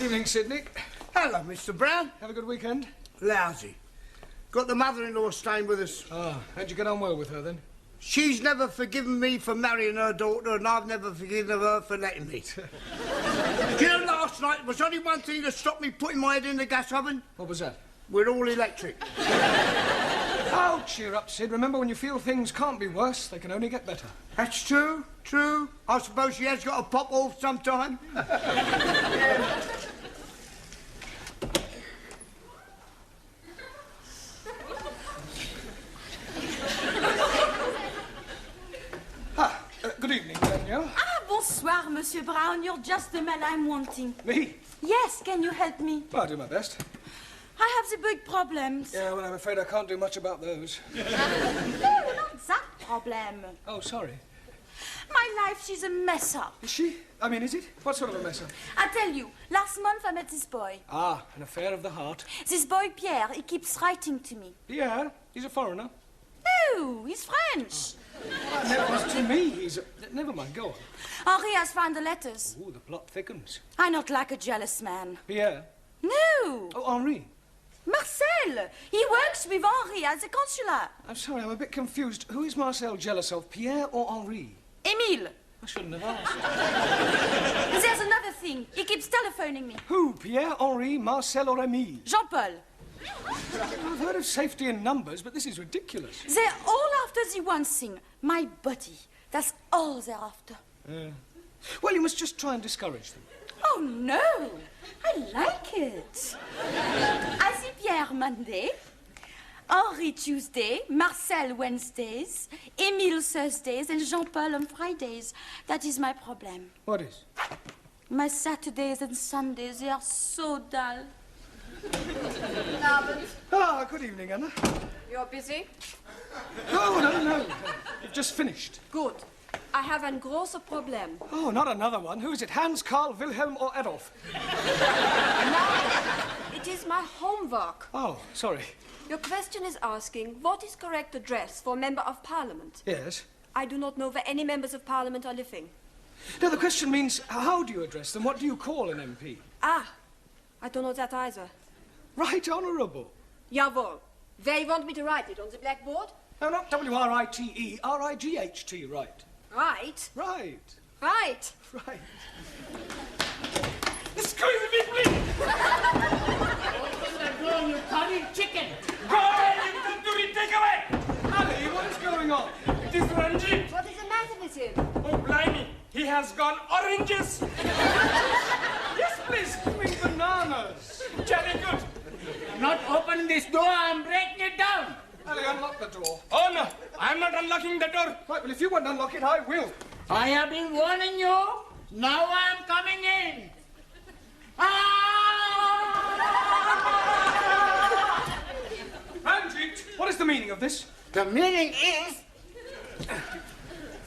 Evening, Sydney. Hello, Mr. Brown. Have a good weekend? Lousy. Got the mother-in-law staying with us. Ah, how'd you get on well with her, then? She's never forgiven me for marrying her daughter, and I've never forgiven her for letting me. Do you know, last night, there was only one thing that stopped me putting my head in the gas oven. What was that? We're all electric. Oh, cheer up, Sid. Remember, when you feel things can't be worse, they can only get better. That's true, true. I suppose she has got to pop off sometime. Good evening, Danielle. Ah, bonsoir, Monsieur Brown. You're just the man I'm wanting. Me? Yes, can you help me? Well, I'll do my best. I have the big problems. Yeah, well, I'm afraid I can't do much about those. No, not that problem. Oh, sorry. My life, she's a mess up. Is she? I mean, is it? What sort of a mess up? I tell you, last month I met this boy. Ah, an affair of the heart. This boy, Pierre, he keeps writing to me. Yeah, he's a foreigner. No, he's French. Well, never was to me. He's a... Never mind, go on. Henri has found the letters. Ooh, the plot thickens. I'm not like a jealous man. Pierre? No. Oh, Henri. Marcel. He works with Henri at the consulate. I'm sorry, I'm a bit confused. Who is Marcel jealous of, Pierre or Henri? Emile. I shouldn't have asked. There's another thing. He keeps telephoning me. Who? Pierre, Henri, Marcel or Emile? Jean-Paul. I've heard of safety in numbers, but this is ridiculous. They're all after the one thing, my body. That's all they're after. Well, you must just try and discourage them. Oh, no. I like it. I see Pierre Monday, Henri Tuesday, Marcel Wednesdays, Emile Thursdays, and Jean-Paul on Fridays. That is my problem. What is? My Saturdays and Sundays, they are so dull. Ah, good evening, Anna. You're busy? No. You've just finished. Good. I have ein großes Problem. Oh, not another one. Who is it? Hans, Karl, Wilhelm or Adolf? No, it is my homework. Oh, sorry. Your question is asking, what is correct address for Member of Parliament? Yes. I do not know where any members of Parliament are living. No, the question means, how do you address them? What do you call an MP? Ah, I don't know that either. Right Honourable. Jawohl. Where you want me to write it, on the blackboard? No, not W-R-I-T-E, R-I-G-H-T, right. Right. Right. Right. Right. Excuse me, please! Open you cutting chicken! Go away, you don't do it, take away! Ali, what is going on? It is Ranjit. What is the matter with him? Oh, blimey. He has gone oranges. Yes, please, give me bananas. Jolly good. Not opening this door, I'm breaking it down! Ali, unlock the door. Oh, no. I'm not unlocking the door. Right, well, if you won't unlock it, I will. I have been warning you. Now I'm coming in. Ranjit, what is the meaning of this? The meaning is...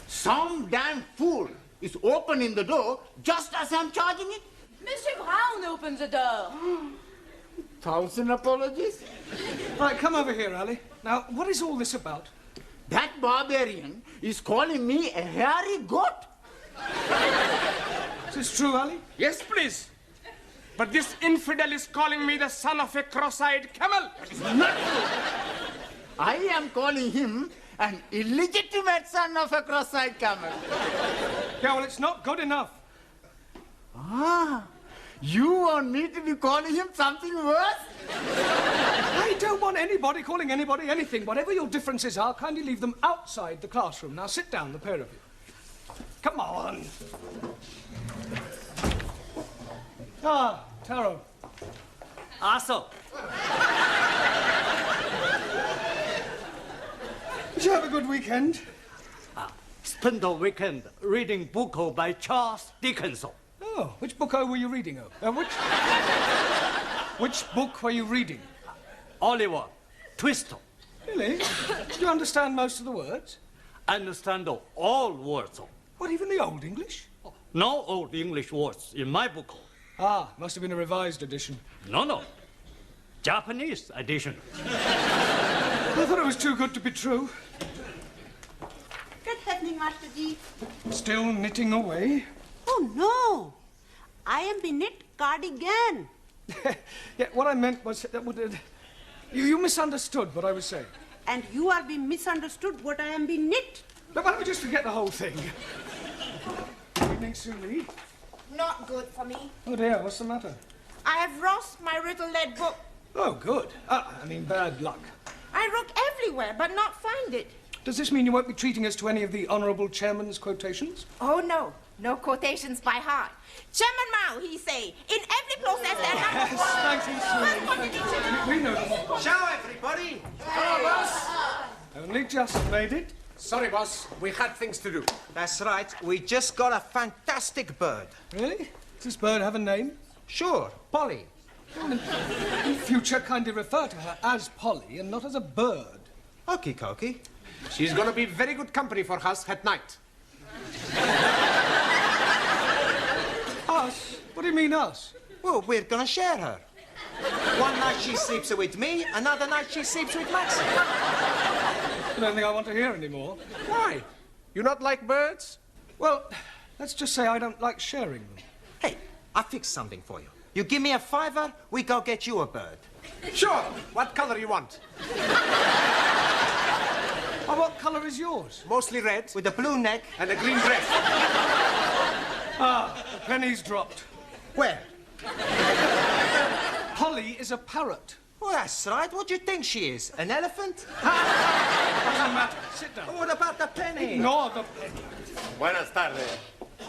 some damn fool is opening the door just as I'm charging it. Monsieur Brown opened the door. 1,000 apologies. Right, come over here, Ali. Now, what is all this about? That barbarian is calling me a hairy goat. Is this true, Ali? Yes, please. But this infidel is calling me the son of a cross-eyed camel. Not true. I am calling him an illegitimate son of a cross-eyed camel. Yeah, well, it's not good enough. Ah, you want me to be calling him something worse? I don't want anybody calling anybody anything. Whatever your differences are, kindly leave them outside the classroom. Now, sit down, the pair of you. Come on. Ah, Taro. Also, Did you have a good weekend? spent the weekend reading book by Charles Dickens. Oh, which book were you reading of? Which book were you reading? Oliver Twist. Really? Do you understand most of the words? Understand all words. What, even the Old English? No old English words in my book. Ah, must have been a revised edition. No. Japanese edition. I thought it was too good to be true. Good evening, Master G. Still knitting away? Oh, no. I am be knit cardigan. Yeah, what I meant was that you misunderstood what I was saying. And you are being misunderstood what I am being knit. Now, why don't we just forget the whole thing? Evening, Sue. Not good for me. Oh dear, what's the matter? I have lost my little lead book. Oh, good. I mean, bad luck. I look everywhere, but not find it. Does this mean you won't be treating us to any of the Honourable Chairman's quotations? Oh, no. No quotations by heart. Chairman Mao, he say, in every process there are... Yes, thank you, Sue. We know. Ciao, everybody. Hello, boss. Only just made it. Sorry, boss. We had things to do. That's right. We just got a fantastic bird. Really? Does this bird have a name? Sure, Polly. In future, kindly refer to her as Polly and not as a bird. Okie dokie. She's going to be very good company for us at night. Us? What do you mean, us? Well, we're gonna share her. One night she sleeps with me, another night she sleeps with Maxie. I don't think I want to hear anymore. Why? You not like birds? Well, let's just say I don't like sharing them. Hey, I fixed something for you. You give me a $5, we go get you a bird. Sure. What color you want? Oh, what colour is yours? Mostly red. With a blue neck. And a green dress. Ah, the penny's dropped. Where? Polly is a parrot. Oh, that's right. What do you think she is? An elephant? Doesn't matter. Sit down. Oh, what about the penny? Ignore the penny. Buenas tardes.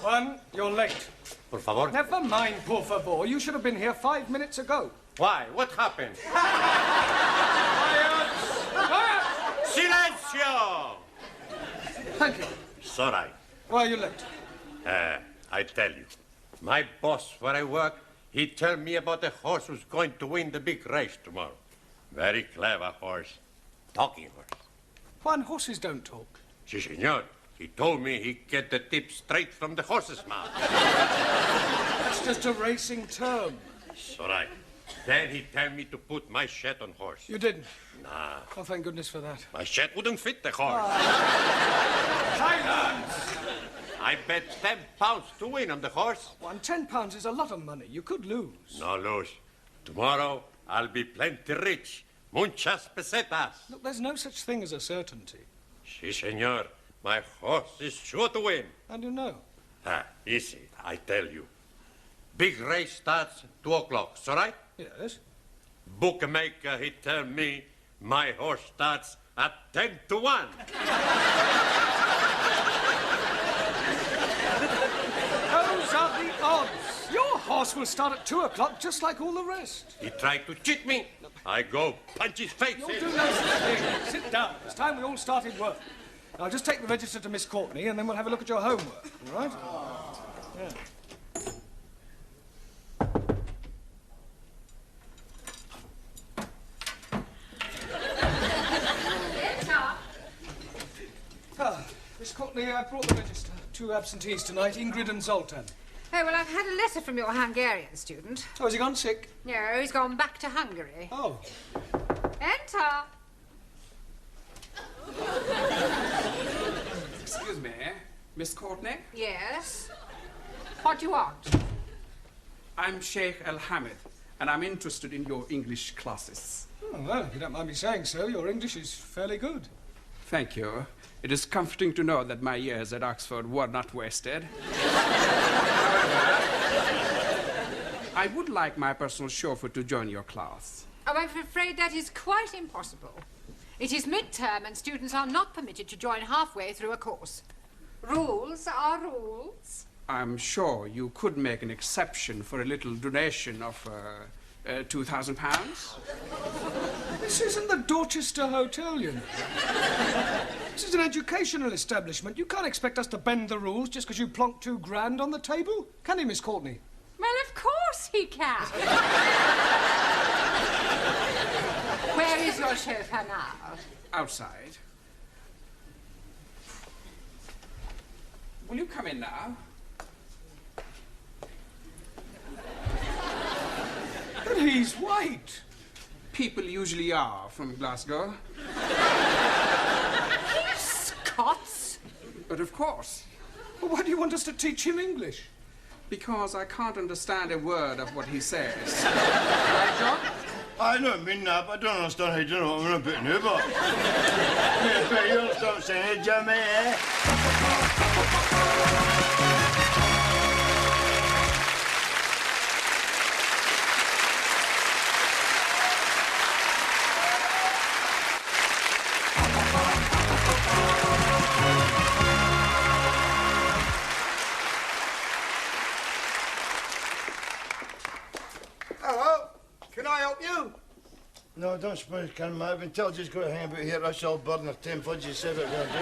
Juan, you're late. Por favor. Never mind, por favor. You should have been here 5 minutes ago. Why? What happened? Quiet! Quiet! Silencio! Thank you. Sorry. Why are you late? I tell you. My boss where I work, he tell me about a horse who's going to win the big race tomorrow. Very clever horse. Talking horse. Juan, horses don't talk. Si, senor. He told me he get the tip straight from the horse's mouth. That's just a racing term. Sorry. Then he tell me to put my shed on horse. You didn't? Nah. Oh, thank goodness for that. My shed wouldn't fit the horse. Silence! I bet £10 to win on the horse. Juan, £10 is a lot of money. You could lose. No lose. Tomorrow, I'll be plenty rich. Muchas pesetas. Look, there's no such thing as a certainty. Si, senor. My horse is sure to win. And you know? Easy, I tell you. Big race starts 2 o'clock, so right? Yes. Bookmaker, he tell me my horse starts at 10 to 1. Those are the odds. Your horse will start at 2 o'clock, just like all the rest. He tried to cheat me. I go punch his face You'll in. do no such thing. Sit down. It's time we all started work. Now, just take the register to Miss Courtney, and then we'll have a look at your homework, all right? Yeah. Miss Courtney, I brought the register. 2 absentees tonight, Ingrid and Zoltan. Oh, well, I've had a letter from your Hungarian student. Oh, has he gone sick? No, he's gone back to Hungary. Oh. Enter. Excuse me, Miss Courtney? Yes? What do you want? I'm Sheikh Al-Hamid, and I'm interested in your English classes. Oh, well, if you don't mind me saying so, your English is fairly good. Thank you. It is comforting to know that my years at Oxford were not wasted. I would like my personal chauffeur to join your class. Oh, I'm afraid that is quite impossible. It is midterm and students are not permitted to join halfway through a course. Rules are rules. I'm sure you could make an exception for a little donation of £2,000. This isn't the Dorchester Hotel, you know. This is an educational establishment. You can't expect us to bend the rules just because you plonked £2,000 on the table. Can he, Miss Courtney? Well, of course he can. Where is your chauffeur now? Outside. Will you come in now? But he's white. People usually are from Glasgow. He's Scots. But of course. Well, why do you want us to teach him English? Because I can't understand a word of what he says. Right, John? I don't mean that, but I don't understand how you don't know what I'm going to put in here, but... Yeah, but you understand what I'm saying, Jimmy, eh? Hello, can I help you? No, I don't suppose I can, mate. I've been told just got to hang about here. That's all burden of 10 fudges said it going to do.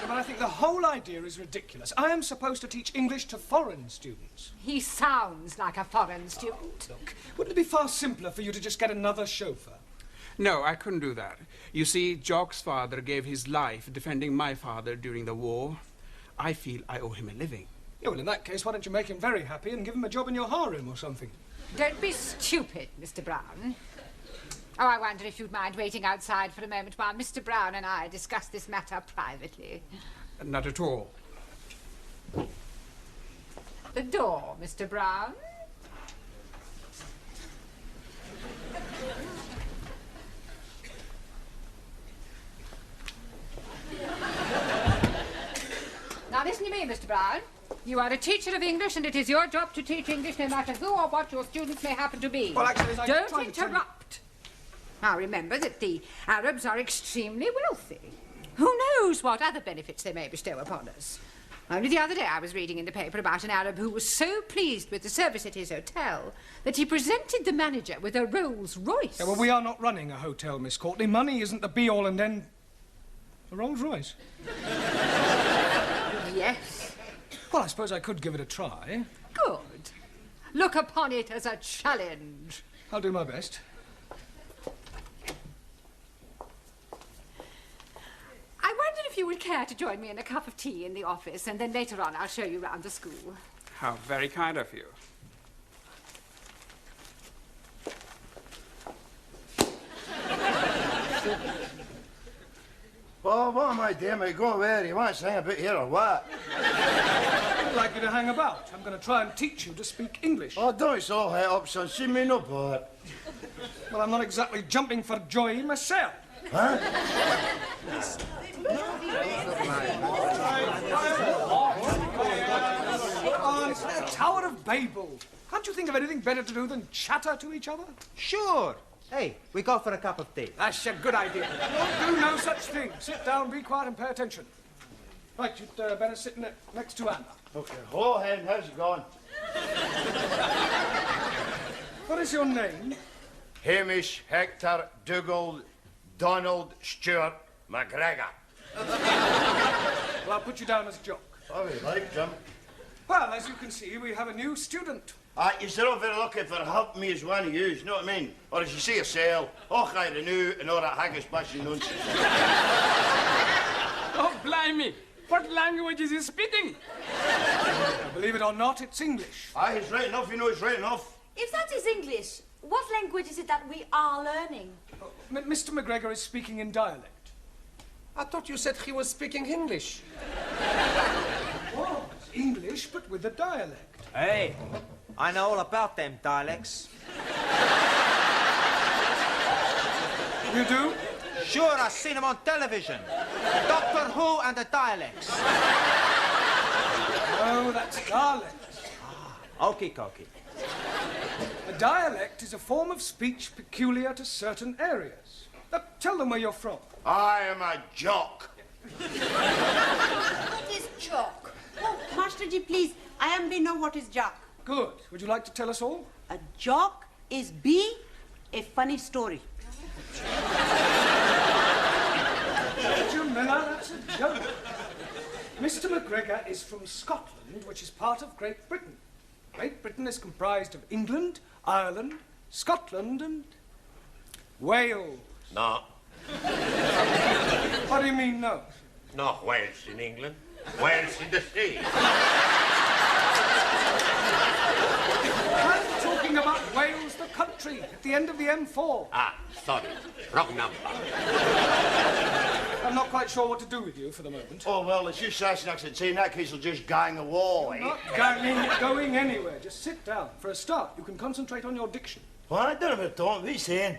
But I think the whole idea is ridiculous. I am supposed to teach English to foreign students. He sounds like a foreign student. Look, wouldn't it be far simpler for you to just get another chauffeur? No, I couldn't do that. You see, Jock's father gave his life defending my father during the war. I feel I owe him a living. Yeah, well, in that case, why don't you make him very happy and give him a job in your harem or something? Don't be stupid, Mr. Brown. Oh, I wonder if you'd mind waiting outside for a moment while Mr. Brown and I discuss this matter privately. Not at all. The door, Mr. Brown. Now listen to me, Mr. Brown. You are a teacher of English, and it is your job to teach English no matter who or what your students may happen to be. Well, actually, don't interrupt. Now remember that the Arabs are extremely wealthy. Who knows what other benefits they may bestow upon us? Only the other day I was reading in the paper about an Arab who was so pleased with the service at his hotel that he presented the manager with a Rolls Royce. Yeah, well, we are not running a hotel, Miss Courtney. Money isn't the be-all and end... A Rolls Royce? Yes. Well, I suppose I could give it a try. Good. Look upon it as a challenge. I'll do my best. I wondered if you would care to join me in a cup of tea in the office, and then later on I'll show you round the school. How very kind of you. Well, what am I doing, mate? Go where? You want to hang a bit here or what? I'd like you to hang about. I'm going to try and teach you to speak English. Oh, don't it's all head up, son. See me no bother. Well, I'm not exactly jumping for joy myself. Huh? Oh, it's like the Tower of Babel. Can't you think of anything better to do than chatter to each other? Sure. Hey, we go for a cup of tea. That's a good idea. Don't do no such thing. Sit down, be quiet, and pay attention. Right, you'd better sit next to Anna. Okay. Hello, Hen. How's it going? What is your name? Hamish Hector Dougal Donald Stuart McGregor. Well, I'll put you down as Jock. Oh, you like, Jim? Well, as you can see, we have a new student. You're not very lucky for helping me as one of you, you know what I mean? Or as you see yourself, I renew and all that haggis bashing nonsense. Oh, blimey. What language is he speaking? Believe it or not, it's English. He's right enough, you know he's right enough. If that is English, what language is it that we are learning? Mr. McGregor is speaking in dialect. I thought you said he was speaking English. Oh, it's English, but with a dialect. Hey, I know all about them dialects. You do? Sure, I've seen them on television. Doctor Who and the dialects. Oh, that's dialect. Okie dokie. A dialect is a form of speech peculiar to certain areas. Now, tell them where you're from. I am a jock. What is jock? Oh, Master Ji, please. I am we know what is jock. Good. Would you like to tell us all? A jock is a funny story. Jamila, that's a joke. Mr. McGregor is from Scotland, which is part of Great Britain. Great Britain is comprised of England, Ireland, Scotland, and Wales. No. What do you mean, no? No Wales in England. Wales in the sea. I'm talking about Wales, the country, at the end of the M4. Sorry. Wrong number. I'm not quite sure what to do with you for the moment. Oh, well, it's just Sassenachs. In that case, we'll just gang away. Not going anywhere. Just sit down. For a start, you can concentrate on your diction. Well, I don't know what are you saying?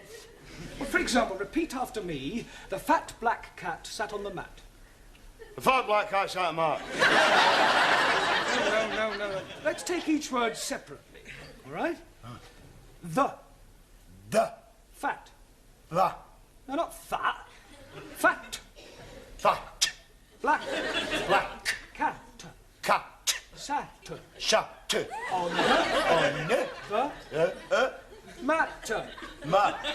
Well, for example, repeat after me. The fat black cat sat on the mat. The fat black cat sat on the mat. No. Let's take each word separately. All right? The. Fat. The. No, not fat. Fat. Fat. Black. Black. Cat. Cat. Sat. Shut. On the. The. Mat. Mat.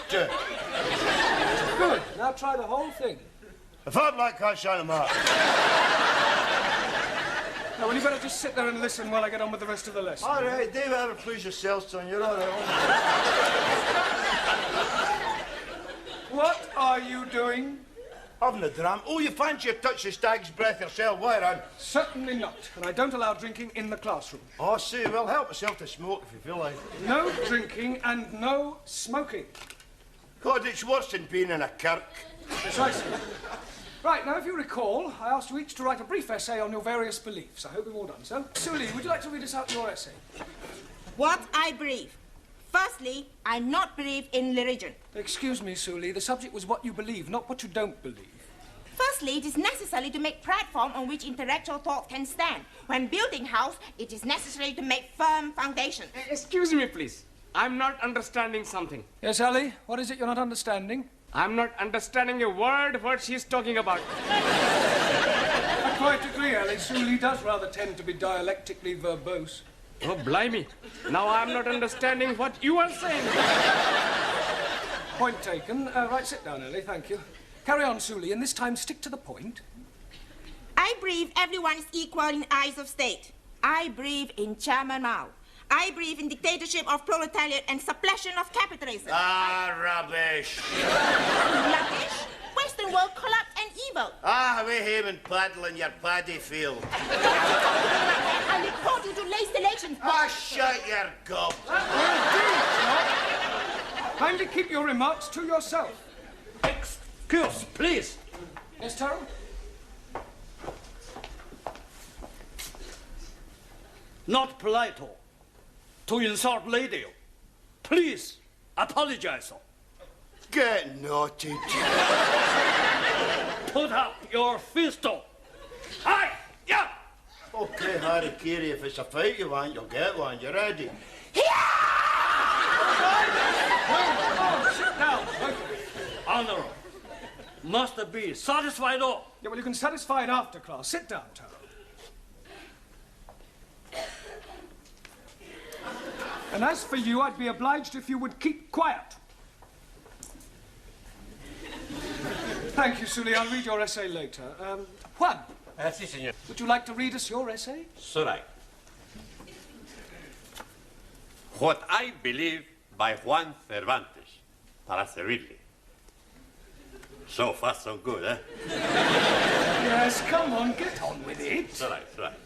Good. Now try the whole thing. The fat black cat sat on the mat. Now, well, you better just sit there and listen while I get on with the rest of the lesson. All right, Dave, ever please yourself, son. You're all right. What are you doing? Having a dram. Oh, you fancy a touch of stag's breath yourself, where, Anne? Certainly not. And I don't allow drinking in the classroom. Oh, see, well, help yourself to smoke if you feel like. No drinking and no smoking. God, it's worse than being in a kirk. Precisely. Right, now, if you recall, I asked you each to write a brief essay on your various beliefs. I hope you've all done so. Sully, would you like to read us out your essay? What I believe. Firstly, I not believe in religion. Excuse me, Sully. The subject was what you believe, not what you don't believe. Firstly, it is necessary to make platform on which intellectual thought can stand. When building house, it is necessary to make firm foundation. Excuse me, please. I'm not understanding something. Yes, Ali? What is it you're not understanding? I'm not understanding a word what she's talking about. I quite agree, Ali. Sully does rather tend to be dialectically verbose. Oh, blimey. Now I'm not understanding what you are saying. Point taken. Right, sit down, Ali. Thank you. Carry on, Sully, and this time stick to the point. I believe everyone is equal in eyes of state. I believe in Chairman Mao. I believe in dictatorship of proletariat and suppression of capitalism. Ah, rubbish. Rubbish? Western world corrupt and evil. Ah, away him and paddle in your paddy field. I report you to late elections. Ah, shut your gob. Kindly keep your remarks to yourself. Excuse, please. Yes, Terrell? Not polite to insult lady. Please apologize. Get naughty. Put up your fist. Aye, yeah. Okay, Harry Carey, if it's a fight you want, you'll get one. You ready? Oh, sit down. Honourable. Must be satisfied. Yeah, well, you can satisfy it after class. Sit down, Terrell. And as for you, I'd be obliged if you would keep quiet. Thank you, Sully. I'll read your essay later. Juan. Si, señor. Would you like to read us your essay? Sorai. What I believe by Juan Cervantes, para servirle. So far, so good, eh? Yes, come on, get on with it. It's all right, it's all right.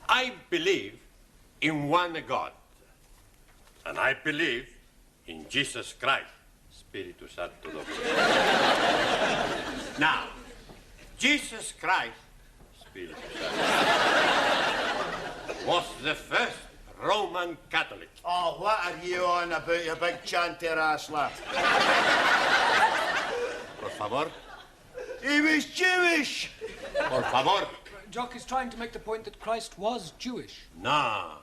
I believe in one God. And I believe in Jesus Christ, Spiritu Santo Domingo. Now, Jesus Christ, Spiritu Santo, was the first Roman Catholic. Oh, what are you on about, you big chanter ass lad? Por favor. He was Jewish. Por favor. Jock is trying to make the point that Christ was Jewish. No.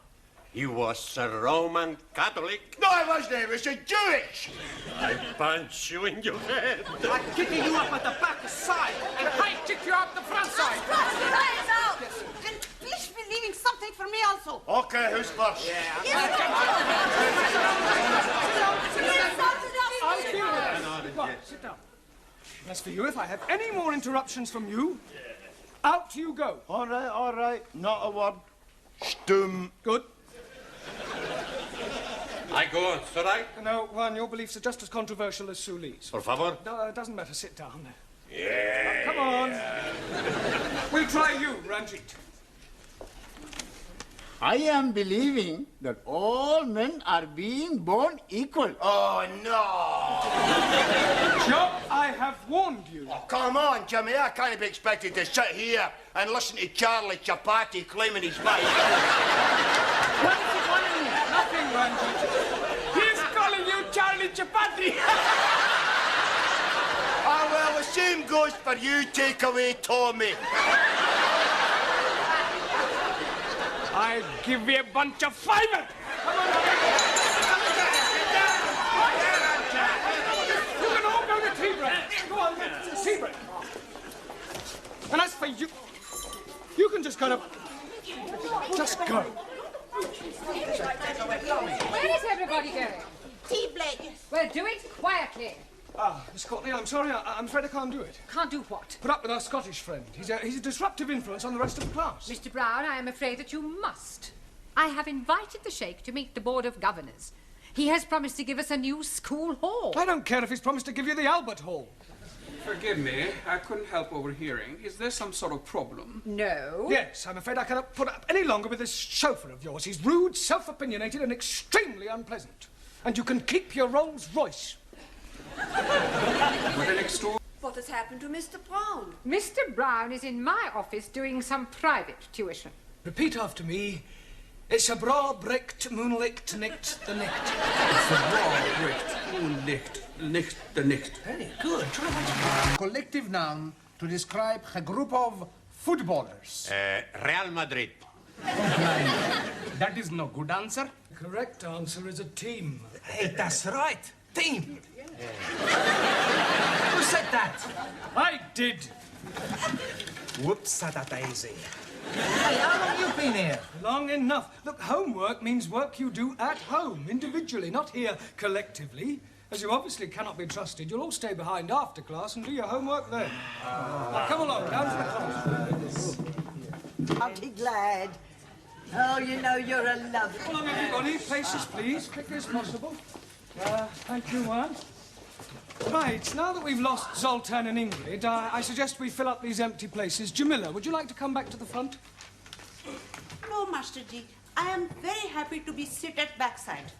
He was a Roman Catholic. No, he wasn't. He was a Jewish. I punch you in your head. I'm kicking you up at the back side, and I kick you up the front side. Yes. And please be leaving something for me also. Okay, who's first? I'll deal with that. Go on, sit down. As for you, if I have any more interruptions from you, out you go. All right. Not a word. Stum. Good. I go on, Sorai? No, Juan, your beliefs are just as controversial as Sully's. Por favor. No, it doesn't matter. Sit down. Yeah. Come on. We'll try you, Ranjit. I am believing that all men are being born equal. Oh, no. Jock. I have warned you. Oh, come on, Jimmy. I can't be expected to sit here and listen to Charlie Chapati claiming his mate. What is he calling you? Nothing, Ranjit. He's calling you Charlie Chapati. Ah, well, the same goes for you, takeaway Tommy. I'll give you a bunch of fiber. Come on, you can all go to tea break. Go on, tea break. And as for you, you can just kind of... Just go. Where is everybody going? Tea break. Well, do it quietly. Ah, Miss Courtney, I'm sorry. I'm afraid I can't do it. Can't do what? Put up with our Scottish friend. He's a disruptive influence on the rest of the class. Mr. Brown, I am afraid that you must. I have invited the Sheikh to meet the Board of Governors. He has promised to give us a new school hall. I don't care if he's promised to give you the Albert Hall. Forgive me, I couldn't help overhearing. Is there some sort of problem? No. Yes, I'm afraid I cannot put up any longer with this chauffeur of yours. He's rude, self-opinionated, and extremely unpleasant. And you can keep your Rolls Royce. What has happened to Mr. Brown? Mr. Brown is in my office doing some private tuition. Repeat after me. It's a bra bricht, moonlicht, nicht, the nicht. It's a bra bricht, moonlicht, nicht, the nicht. Very good. Try that. Collective noun to describe a group of footballers. Real Madrid. That is no good answer. The correct answer is a team. Hey, that's right. Team. Who said that? I did. Whoops, daisy. Hey, how long you been here? Long enough. Look, homework means work you do at home, individually, not here collectively. As you obviously cannot be trusted, you'll all stay behind after class and do your homework then. Now, come along, down to the class. I'll be glad. Oh, you know, you're a love. Come along, everybody. Places, please, quickly as possible. Thank you, Juan. Right, now that we've lost Zoltan and Ingrid, I suggest we fill up these empty places. Jamila, would you like to come back to the front? No, Master G. I am very happy to be seated backside.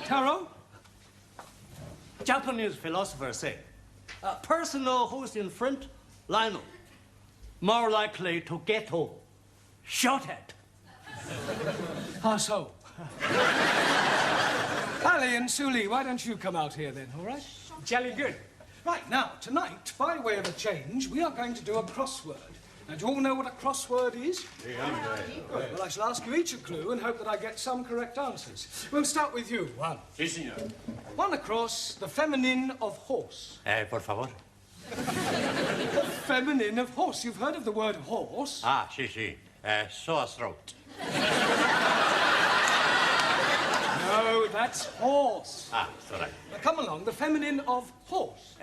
Taro? Japanese philosophers say, a person who's in front, Lionel, more likely to get home. Shot at. How so? Ali and Suli, why don't you come out here then, all right? Jolly good. Right, now, tonight, by way of a change, we are going to do a crossword. Now, do you all know what a crossword is? Good. Well, I shall ask you each a clue and hope that I get some correct answers. We'll start with you, Juan. Sí, señor. One across, the feminine of horse. Por favor. The feminine of horse. You've heard of the word horse? Ah, sí. Sore throat. No, that's horse. Ah, it's all right. Now, come along, the feminine of horse.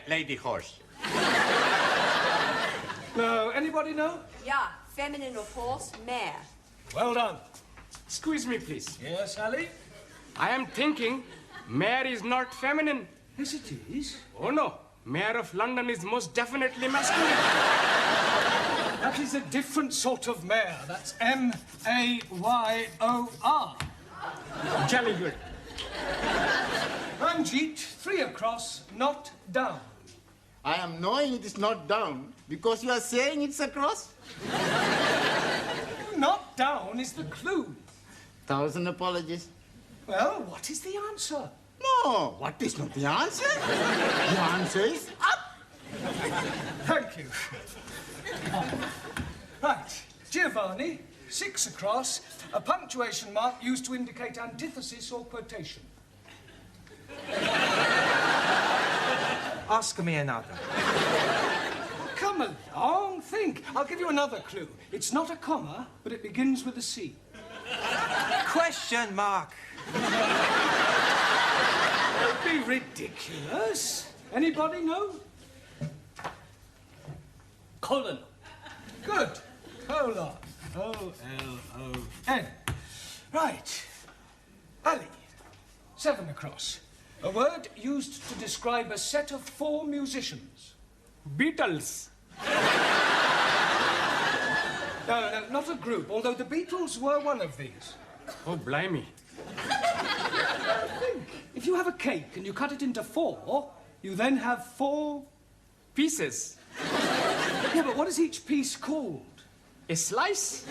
Lady horse. No, anybody know? Yeah, feminine of horse, mare. Well done. Squeeze me, please. Yes, Ali? I am thinking mare is not feminine. Yes, it is. Oh, no. Mayor of London is most definitely masculine. That is a different sort of mare. That's M-A-Y-O-R. Jolly good. Ranjit, 3 across, not down. I am knowing it is not down because you are saying it's across. Not down is the clue. 1,000 apologies. Well, what is the answer? No, what is not the answer? The answer is up. Thank you. Right, Giovanni, 6 across, a punctuation mark used to indicate antithesis or quotation. Ask me another. Come along, think. I'll give you another clue. It's not a comma, but it begins with a C. Question mark. Don't be ridiculous. Anybody know? Colon. Good. Colon. O-L-O-N. Right. Ali, 7 across. A word used to describe a set of 4 musicians. Beatles. No, not a group, although the Beatles were one of these. Oh, blimey. If you have a cake and you cut it into 4, You then have 4 pieces. Yeah, but what is each piece called? A slice.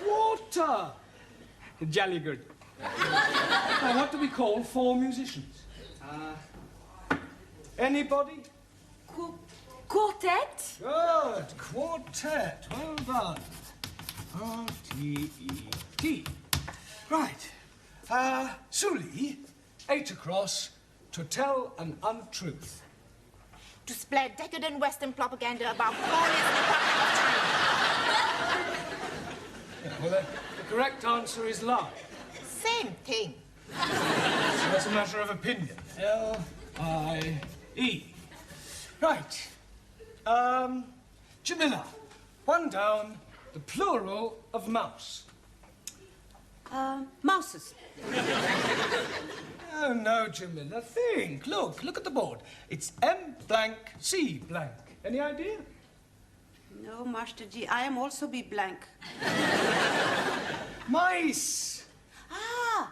Water. Jolly good. Now, what do we call 4 musicians? Anybody? Quartet? Good. Quartet. Well done. R-T-E-T. Right. Suli, 8 across, to tell an untruth. To spread decadent Western propaganda about glorious Republic of China. Well, the correct answer is lie. Same thing. So that's a matter of opinion. L-I-E. Right. Jamila, 1 down, the plural of mouse. Mouses. Oh, no, Jamila, think. Look at the board. It's M blank C blank. Any idea? No, Master G, I am also be blank. Mice. Ah,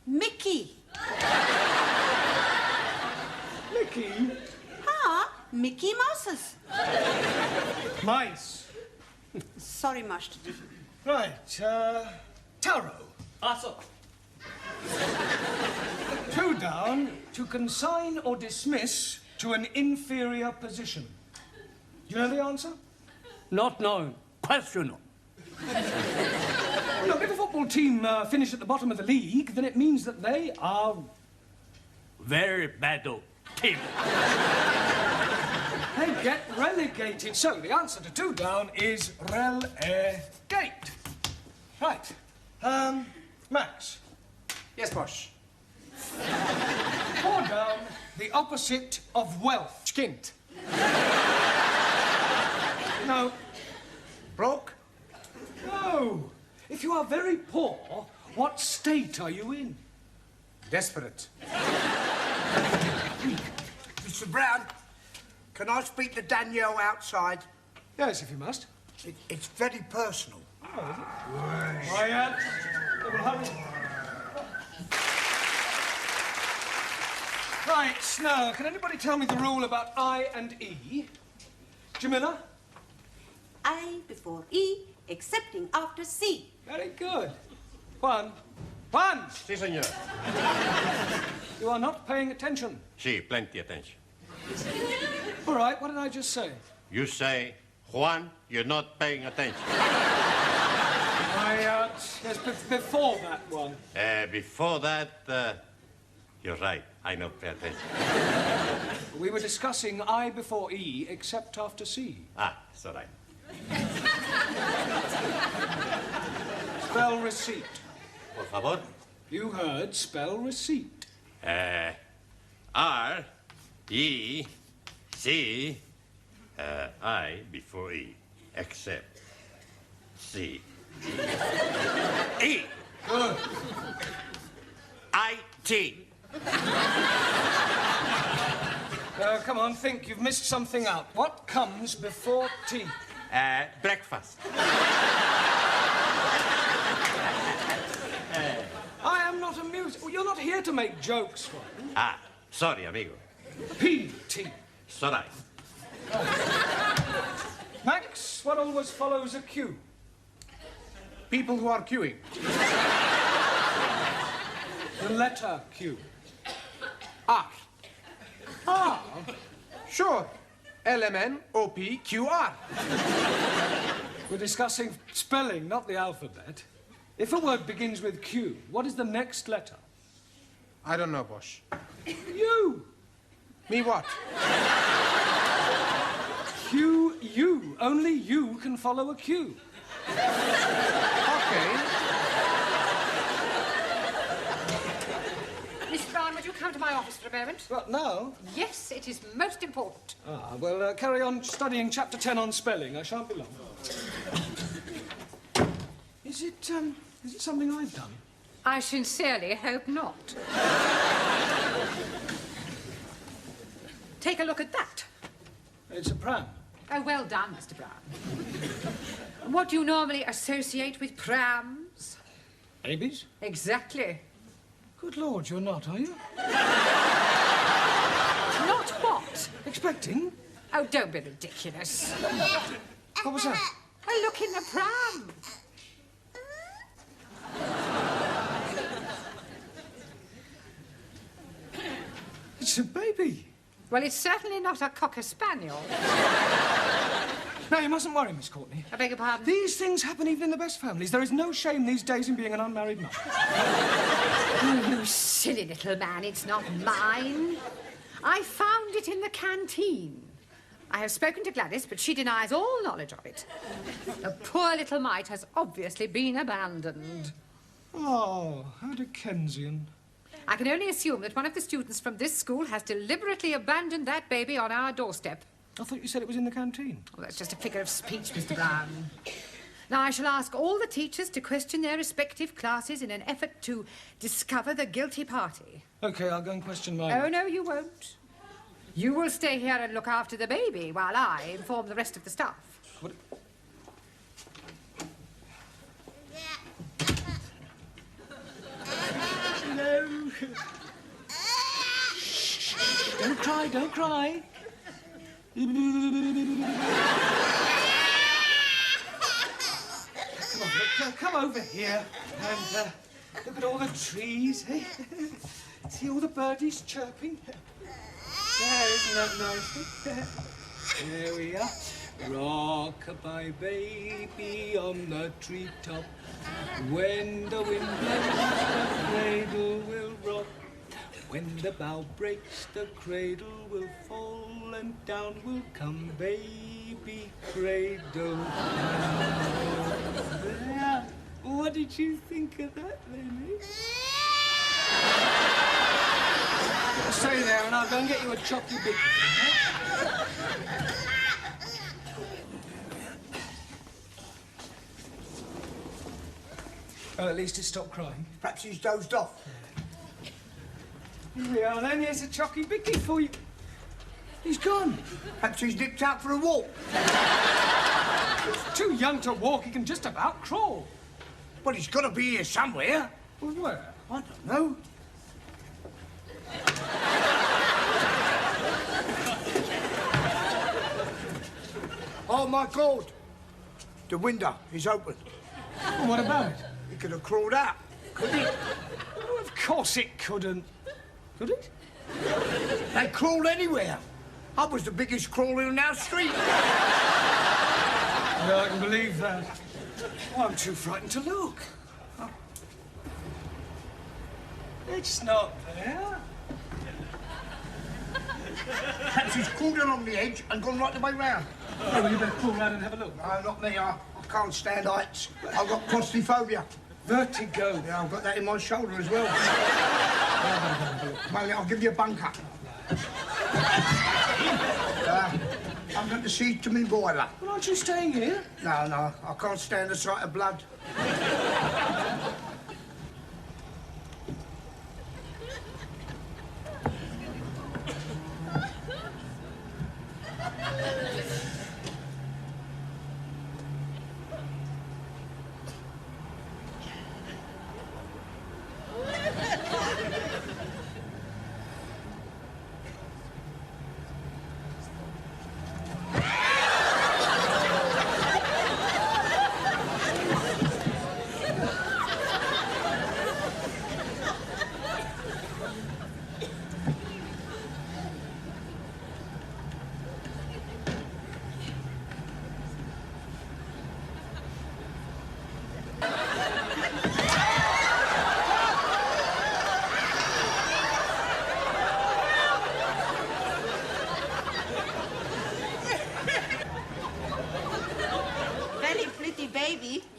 Mickey. Mickey? Ah, Mickey Mouses. Mice. Sorry, Master G. Right, Taro. Also. 2 down, to consign or dismiss to an inferior position. Do you know the answer? Not known. Questionable. Look, if a football team finish at the bottom of the league, then it means that they are... Very bad team. They get relegated. So the answer to 2 down is relegate. Right. Max. Yes, boss. 4 down, the opposite of wealth. Skint. No. Broke? No. If you are very poor, what state are you in? Desperate. Mr. Brown, can I speak to Danielle outside? Yes, if you must. It's very personal. Oh, is it? Riot. They will hurry. Right, now, can anybody tell me the rule about I and E? Jamila? I before E, excepting after C. Very good. Juan. Si, senor. You are not paying attention. Si, plenty attention. All right, what did I just say? You say, Juan, you're not paying attention. Yes, before that one. Before that, you're right. I don't pay attention. We were discussing I before E, except after C. Ah, it's all right. Spell receipt. Por favor. You heard spell receipt. R, E, C, I before E, except C. E. Good. I-T. Come on, think. You've missed something out. What comes before tea? Breakfast. I am not amused. Oh, you're not here to make jokes, Juan. Ah, sorry, amigo. P-T. It's all right. Max, what always follows a Q? People who are queuing. The letter Q. R. R? Sure. L-M-N-O-P-Q-R. We're discussing spelling, not the alphabet. If a word begins with Q, what is the next letter? I don't know, boss. U. Me what? Q-U. Only you can follow a Q. Okay. Miss Brown, would you come to my office for a moment? What, now? Yes, it is most important. Ah, well, carry on studying chapter 10 on spelling. I shan't be long. Is it something I've done? I sincerely hope not. Take a look at that. It's a pram. Oh, well done, Mr. Brown. What do you normally associate with prams? Babies? Exactly. Good Lord, you're not, are you? Expecting? Oh, don't be ridiculous. What was that? A look in the pram. It's a baby. Well, it's certainly not a cocker spaniel. No, you mustn't worry, Miss Courtney. I beg your pardon? These things happen even in the best families. There is no shame these days in being an unmarried mother. Oh, you silly little man, it's not mine. I found it in the canteen. I have spoken to Gladys, but she denies all knowledge of it. The poor little mite has obviously been abandoned. Oh, how Dickensian. I can only assume that one of the students from this school has deliberately abandoned that baby on our doorstep. I thought you said it was in the canteen. Well, that's just a figure of speech, Mr. Brown. Now, I shall ask all the teachers to question their respective classes in an effort to discover the guilty party. OK, I'll go and question my... Oh, no, you won't. You will stay here and look after the baby while I inform the rest of the staff. What? No. Shh. Don't cry, don't cry. Come over here and look at all the trees, eh? See all the birdies chirping? There, isn't that nice? There we are. Rock-a-bye baby on the treetop. When the wind blows, the cradle will rock. When the bough breaks, the cradle will fall, and down will come baby cradle. There. What did you think of that, then, eh? Stay there, and I'll go and get you a chocolate big one, eh? Oh, at least it stopped crying. Perhaps he's dozed off. Here we are, then. Here's a chocky biggie for you. He's gone. Perhaps he's nipped out for a walk. He's too young to walk. He can just about crawl. Well, he's got to be here somewhere. Well, where? I don't know. Oh, my God. The window is open. Well, what about it? He could have crawled out, couldn't he? Oh, of course it couldn't. Could it? They crawl anywhere. I was the biggest crawler in our street. No, I can believe that. Oh, I'm too frightened to look. Oh. It's not there. Perhaps he's crawled along the edge and gone right the way round. Oh, well, you better crawl round and have a look. No, not me. I can't stand heights. I've got claustrophobia. Vertigo. Yeah, I've got that in my shoulder as well. Well, I'll give you a bunker. I'm going to see to me boiler. Well, aren't you staying here? No, I can't stand the sight of blood.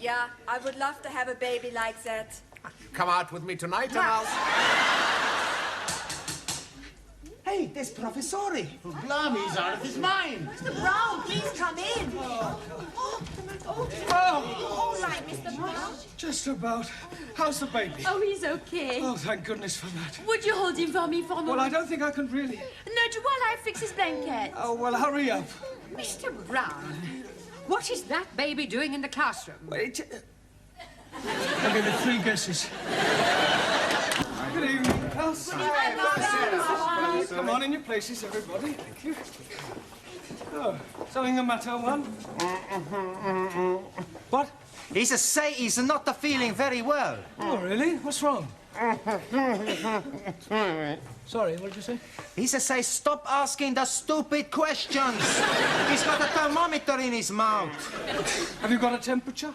Yeah, I would love to have a baby like that. Come out with me tonight, and I'll... Hey, there's Professore. Blimey's out of his mind. Mr. Brown, please come in. All right, Mr. Brown. Just about. How's the baby? Oh, he's okay. Oh, thank goodness for that. Would you hold him for me for a moment? Well, I don't think I can really. No, while I fix his blanket. Oh, well, hurry up. Mr. Brown, what is that baby doing in the classroom? Wait. I'll give you 3 guesses. Good evening, class. Right, come on, in your places, everybody. Thank you. Oh, something the matter, Juan? What? He's say he's not feeling very well. Oh, really? What's wrong? Sorry, what did you say? He say stop asking the stupid questions. He's got a thermometer in his mouth. Have you got a temperature?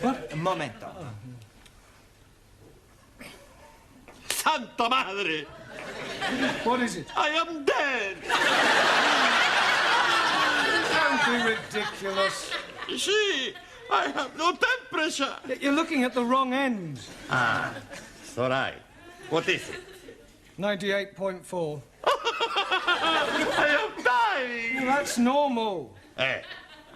What? A momento. Santa Madre! What is it? I am dead! Don't be ridiculous. See, I have no temperature. You're looking at the wrong end. Ah, it's all right. What is it? 98.4. I am dying. Well, that's normal.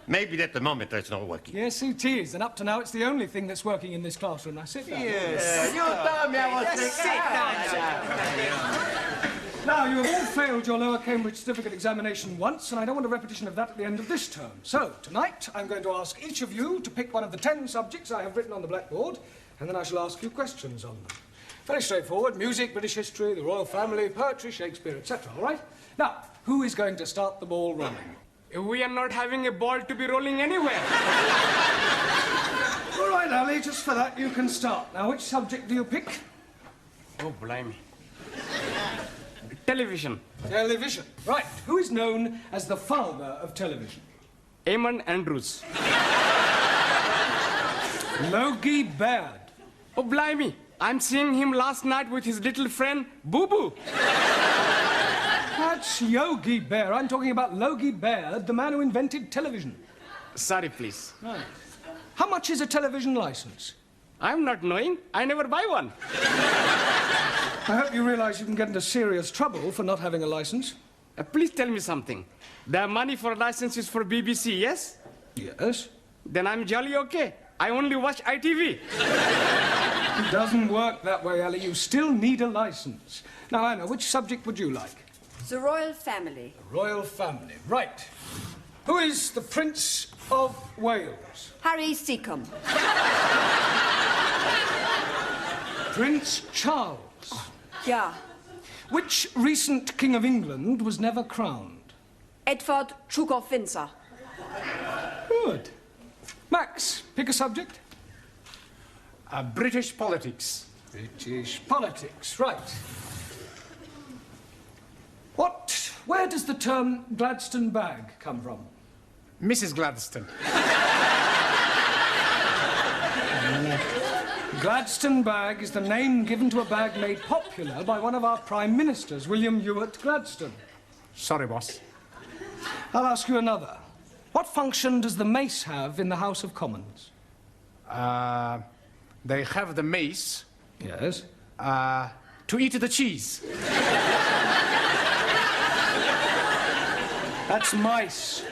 Maybe that thermometer is not working. Yes, it is. And up to now, it's the only thing that's working in this classroom. Now, sit down. Yes. You told me I was sit down. Now, you have all failed your lower Cambridge certificate examination once, and I don't want a repetition of that at the end of this term. So, tonight, I'm going to ask each of you to pick one of the 10 subjects I have written on the blackboard, and then I shall ask you questions on them. Very straightforward. Music, British history, the royal family, poetry, Shakespeare, etc. All right? Now, who is going to start the ball rolling? We are not having a ball to be rolling anywhere. All right, Ali, just for that, you can start. Now, which subject do you pick? Oh, blimey. Television. Television. Right. Who is known as the father of television? Eamon Andrews. Logie Baird. Oh, blimey. I'm seeing him last night with his little friend, Boo Boo. That's Yogi Bear. I'm talking about Logie Baird, the man who invented television. Sorry, please. Right. How much is a television license? I'm not knowing. I never buy one. I hope you realize you can get into serious trouble for not having a license. Please tell me something. The money for license is for BBC, yes? Yes. Then I'm jolly okay. I only watch ITV. It doesn't work that way, Ali. You still need a license. Now, Anna, which subject would you like? The royal family. The royal family. Right. Who is the Prince of Wales? Harry Seacombe. Prince Charles. Yeah. Which recent King of England was never crowned? Edward, Duke of Windsor. Good. Max, pick a subject. British politics. British politics, right. Where does the term Gladstone bag come from? Mrs. Gladstone. Gladstone bag is the name given to a bag made popular by one of our prime ministers, William Ewart Gladstone. Sorry, boss. I'll ask you another. What function does the mace have in the House of Commons? They have the mace. Yes. To eat the cheese. That's mice.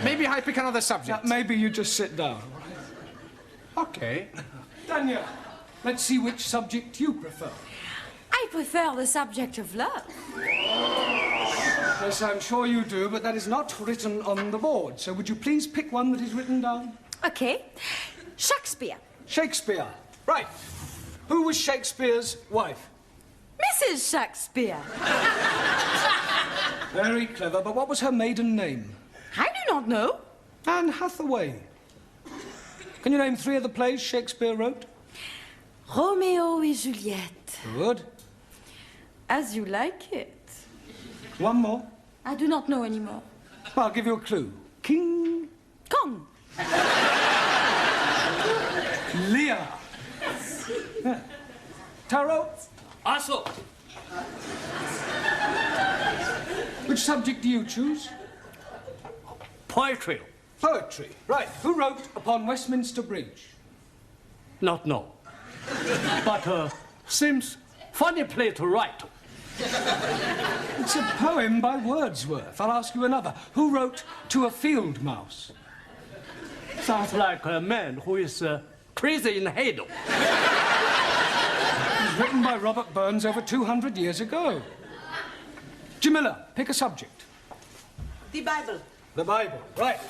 Maybe I pick another subject. Maybe you just sit down. Okay. Danielle, let's see which subject you prefer. I prefer the subject of love. Yes, I'm sure you do, but that is not written on the board. So would you please pick one that is written down? Okay. Shakespeare. Shakespeare. Right. Who was Shakespeare's wife? Mrs. Shakespeare. Very clever, but what was her maiden name? I do not know. Anne Hathaway. Can you name 3 of the plays Shakespeare wrote? Romeo et Juliet. Good. As you like it. One more. I do not know anymore. I'll give you a clue. King Kong. Lear. Yeah. Taro. Also, Which subject do you choose? poetry. Poetry. Right. Who wrote Upon Westminster Bridge? Not know. But seems funny play to write. It's a poem by Wordsworth. I'll ask you another. Who wrote To a Field Mouse? Sounds like a man who is crazy in the head. It was written by Robert Burns over 200 years ago. Jamila, pick a subject. The Bible. The Bible. Right.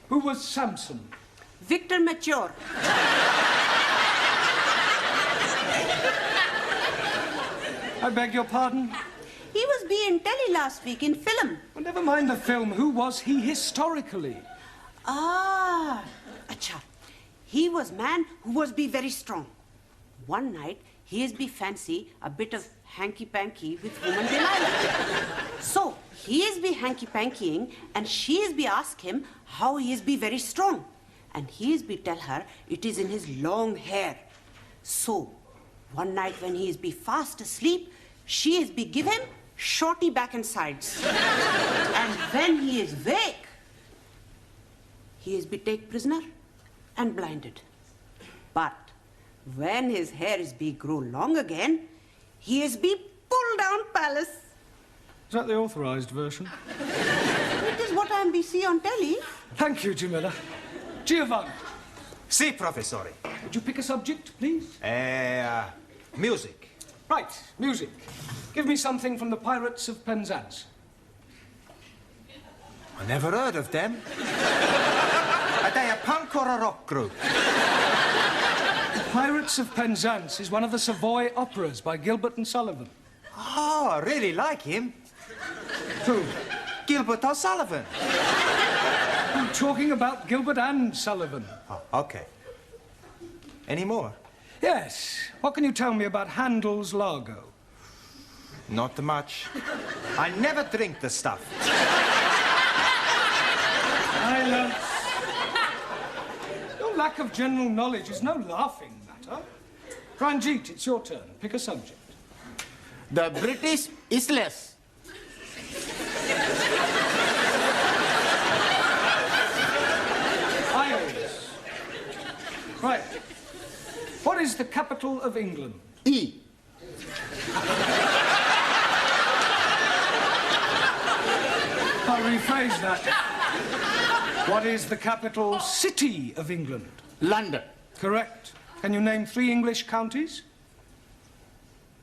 Who was Samson? Victor Mature. I beg your pardon? He was being telly last week in film. Well, never mind the film. Who was he historically? Ah, acha. He was man who was be very strong. One night, he is be fancy a bit of hanky-panky with woman Danielle. So, he is be hanky-pankying and she is be ask him how he is be very strong. And he is be tell her it is in his long hair. So, one night when he is be fast asleep, she is be give him shorty back and sides. And when he is wake, he is be take prisoner and blinded. But when his hair is be grow long again, he is be pulled down palace. Is that the authorised version? It is what I am be see on telly. Thank you, Jamila. Giovanni. Si, professore. Would you pick a subject, please? Music. Right, music. Give me something from the Pirates of Penzance. I never heard of them. Are they a punk or a rock group? The Pirates of Penzance is one of the Savoy operas by Gilbert and Sullivan. Oh, I really like him. Who? Gilbert O'Sullivan. I'm talking about Gilbert and Sullivan. Oh, okay. Any more? Yes. What can you tell me about Handel's Largo? Not much. I never drink the stuff. Silence. Your lack of general knowledge is no laughing matter. Ranjit, it's your turn. Pick a subject. The British is less. Isles. Right. What is the capital of England? E. I'll rephrase that. What is the capital city of England? London. Correct. Can you name 3 English counties?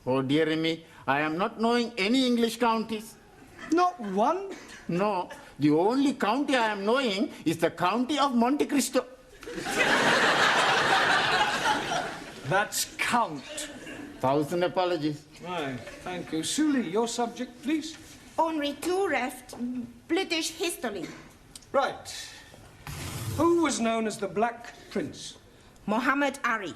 Oh, dear me, I am not knowing any English counties. Not one? No, the only county I am knowing is the county of Monte Cristo. That's count. 1,000 apologies. Right, thank you. Suli, your subject, please. Only 2 left. British history. Right. Who was known as the Black Prince? Muhammad Ali.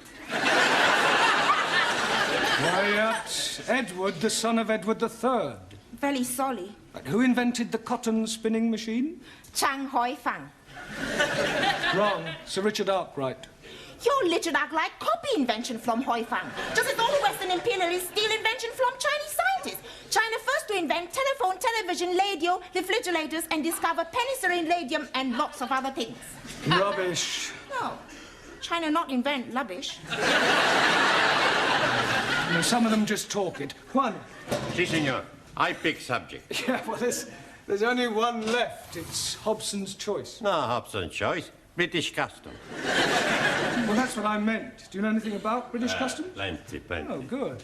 Riot. Edward, the son of Edward III. Very sorry. Right, who invented the cotton spinning machine? Chang Hoi Fang. Wrong. Sir Richard Arkwright. Your Richard Arkwright copy invention from Hoi Fang. Just as all Western imperialists steal invention from Chinese scientists. China first to invent telephone, television, radio, refrigerators, and discover penicillin, radium, and lots of other things. Rubbish. No. China not invent rubbish. You know, some of them just talk it. Juan. Si, senor. I pick subject. Yeah, well, there's only one left. It's Hobson's choice. No Hobson's choice. British custom. Well, that's what I meant. Do you know anything about British customs? Plenty. Oh, good.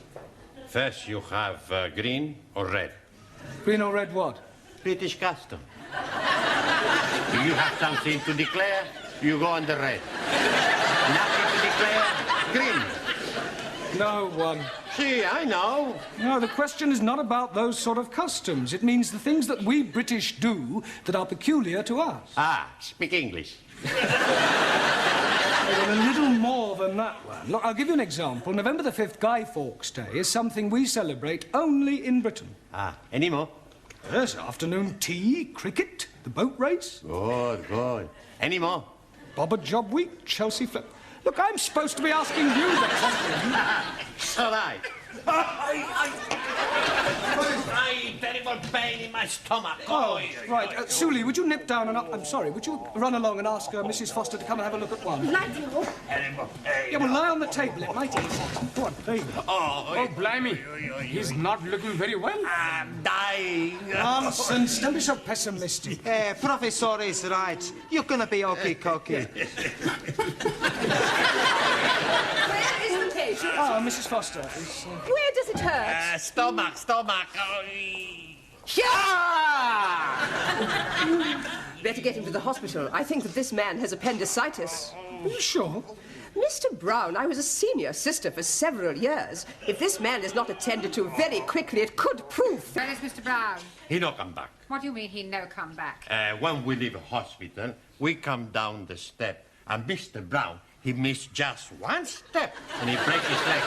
First, you have green or red. Green or red what? British custom. Do you have something to declare? You go on the red. Nothing to declare? Green. No one. See, I know. No, the question is not about those sort of customs. It means the things that we British do that are peculiar to us. Ah, speak English. A little more than that one. Look, I'll give you an example. November the 5th, Guy Fawkes Day, is something we celebrate only in Britain. Ah, any more? Yes, afternoon tea, cricket, the boat race. Good. Any more? Bobber Job Week, Chelsea Flip. Look, I'm supposed to be asking you the question. So right. Terrible pain in my stomach. Oh, right. Suli, would you nip down and... I'm sorry, would you run along and ask Mrs. Foster to come and have a look at one? Nigel. Yeah, well, lie on the table. It might ease it. Go on, there you go. Oh, blimey. He's not looking very well. I'm dying. Nonsense. Don't be so pessimistic. Professor is right. You're gonna be okay. Where is the patient? Ah, Mrs. Foster. Where does it hurt? Stomach. better get him to the hospital. I think that this man has appendicitis. Are you sure? Mr. Brown, I was a senior sister for several years. If this man is not attended to very quickly, it could prove... Where is Mr. Brown? He no come back. What do you mean he no come back? When we leave a hospital, we come down the step, and Mr. Brown, he missed just one step, and he break his leg.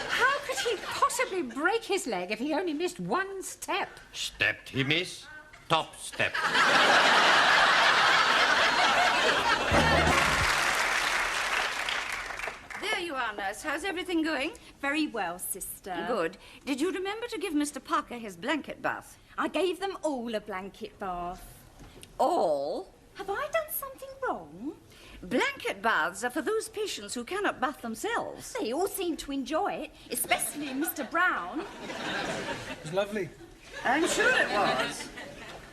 How could he possibly break his leg if he only missed one step? Stepped he miss, top step. There you are, nurse. How's everything going? Very well, sister. Good. Did you remember to give Mr. Parker his blanket bath? I gave them all a blanket bath. All? Have I done something wrong? Blanket baths are for those patients who cannot bath themselves. They all seem to enjoy it, especially Mr. Brown. It was lovely. I'm sure it was.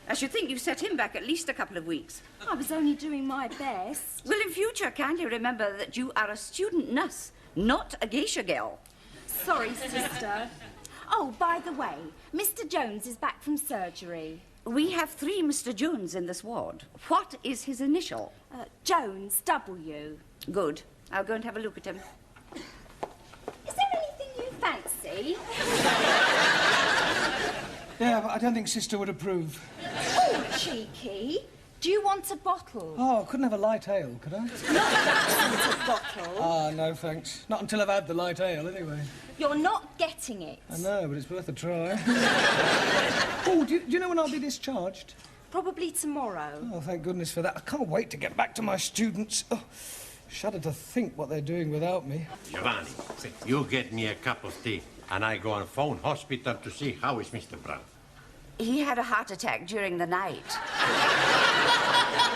I should think you've set him back at least a couple of weeks. I was only doing my best. Well, in future, kindly remember that you are a student nurse, not a geisha girl. Sorry, sister. Oh, by the way, Mr. Jones is back from surgery. We have 3 Mr. Jones in this ward. What is his initial? Jones, W. Good. I'll go and have a look at him. Is there anything you fancy? Yeah, but I don't think Sister would approve. Oh, cheeky. Do you want a bottle? Oh, I couldn't have a light ale, could I? Not a bottle. Ah, no, thanks. Not until I've had the light ale, anyway. You're not getting it. I know, but it's worth a try. Oh, do you know when I'll be discharged? Probably tomorrow. Oh, thank goodness for that. I can't wait to get back to my students. Oh, shudder to think what they're doing without me. Giovanni, you get me a cup of tea, and I go and phone hospital to see how is Mr. Brown. He had a heart attack during the night.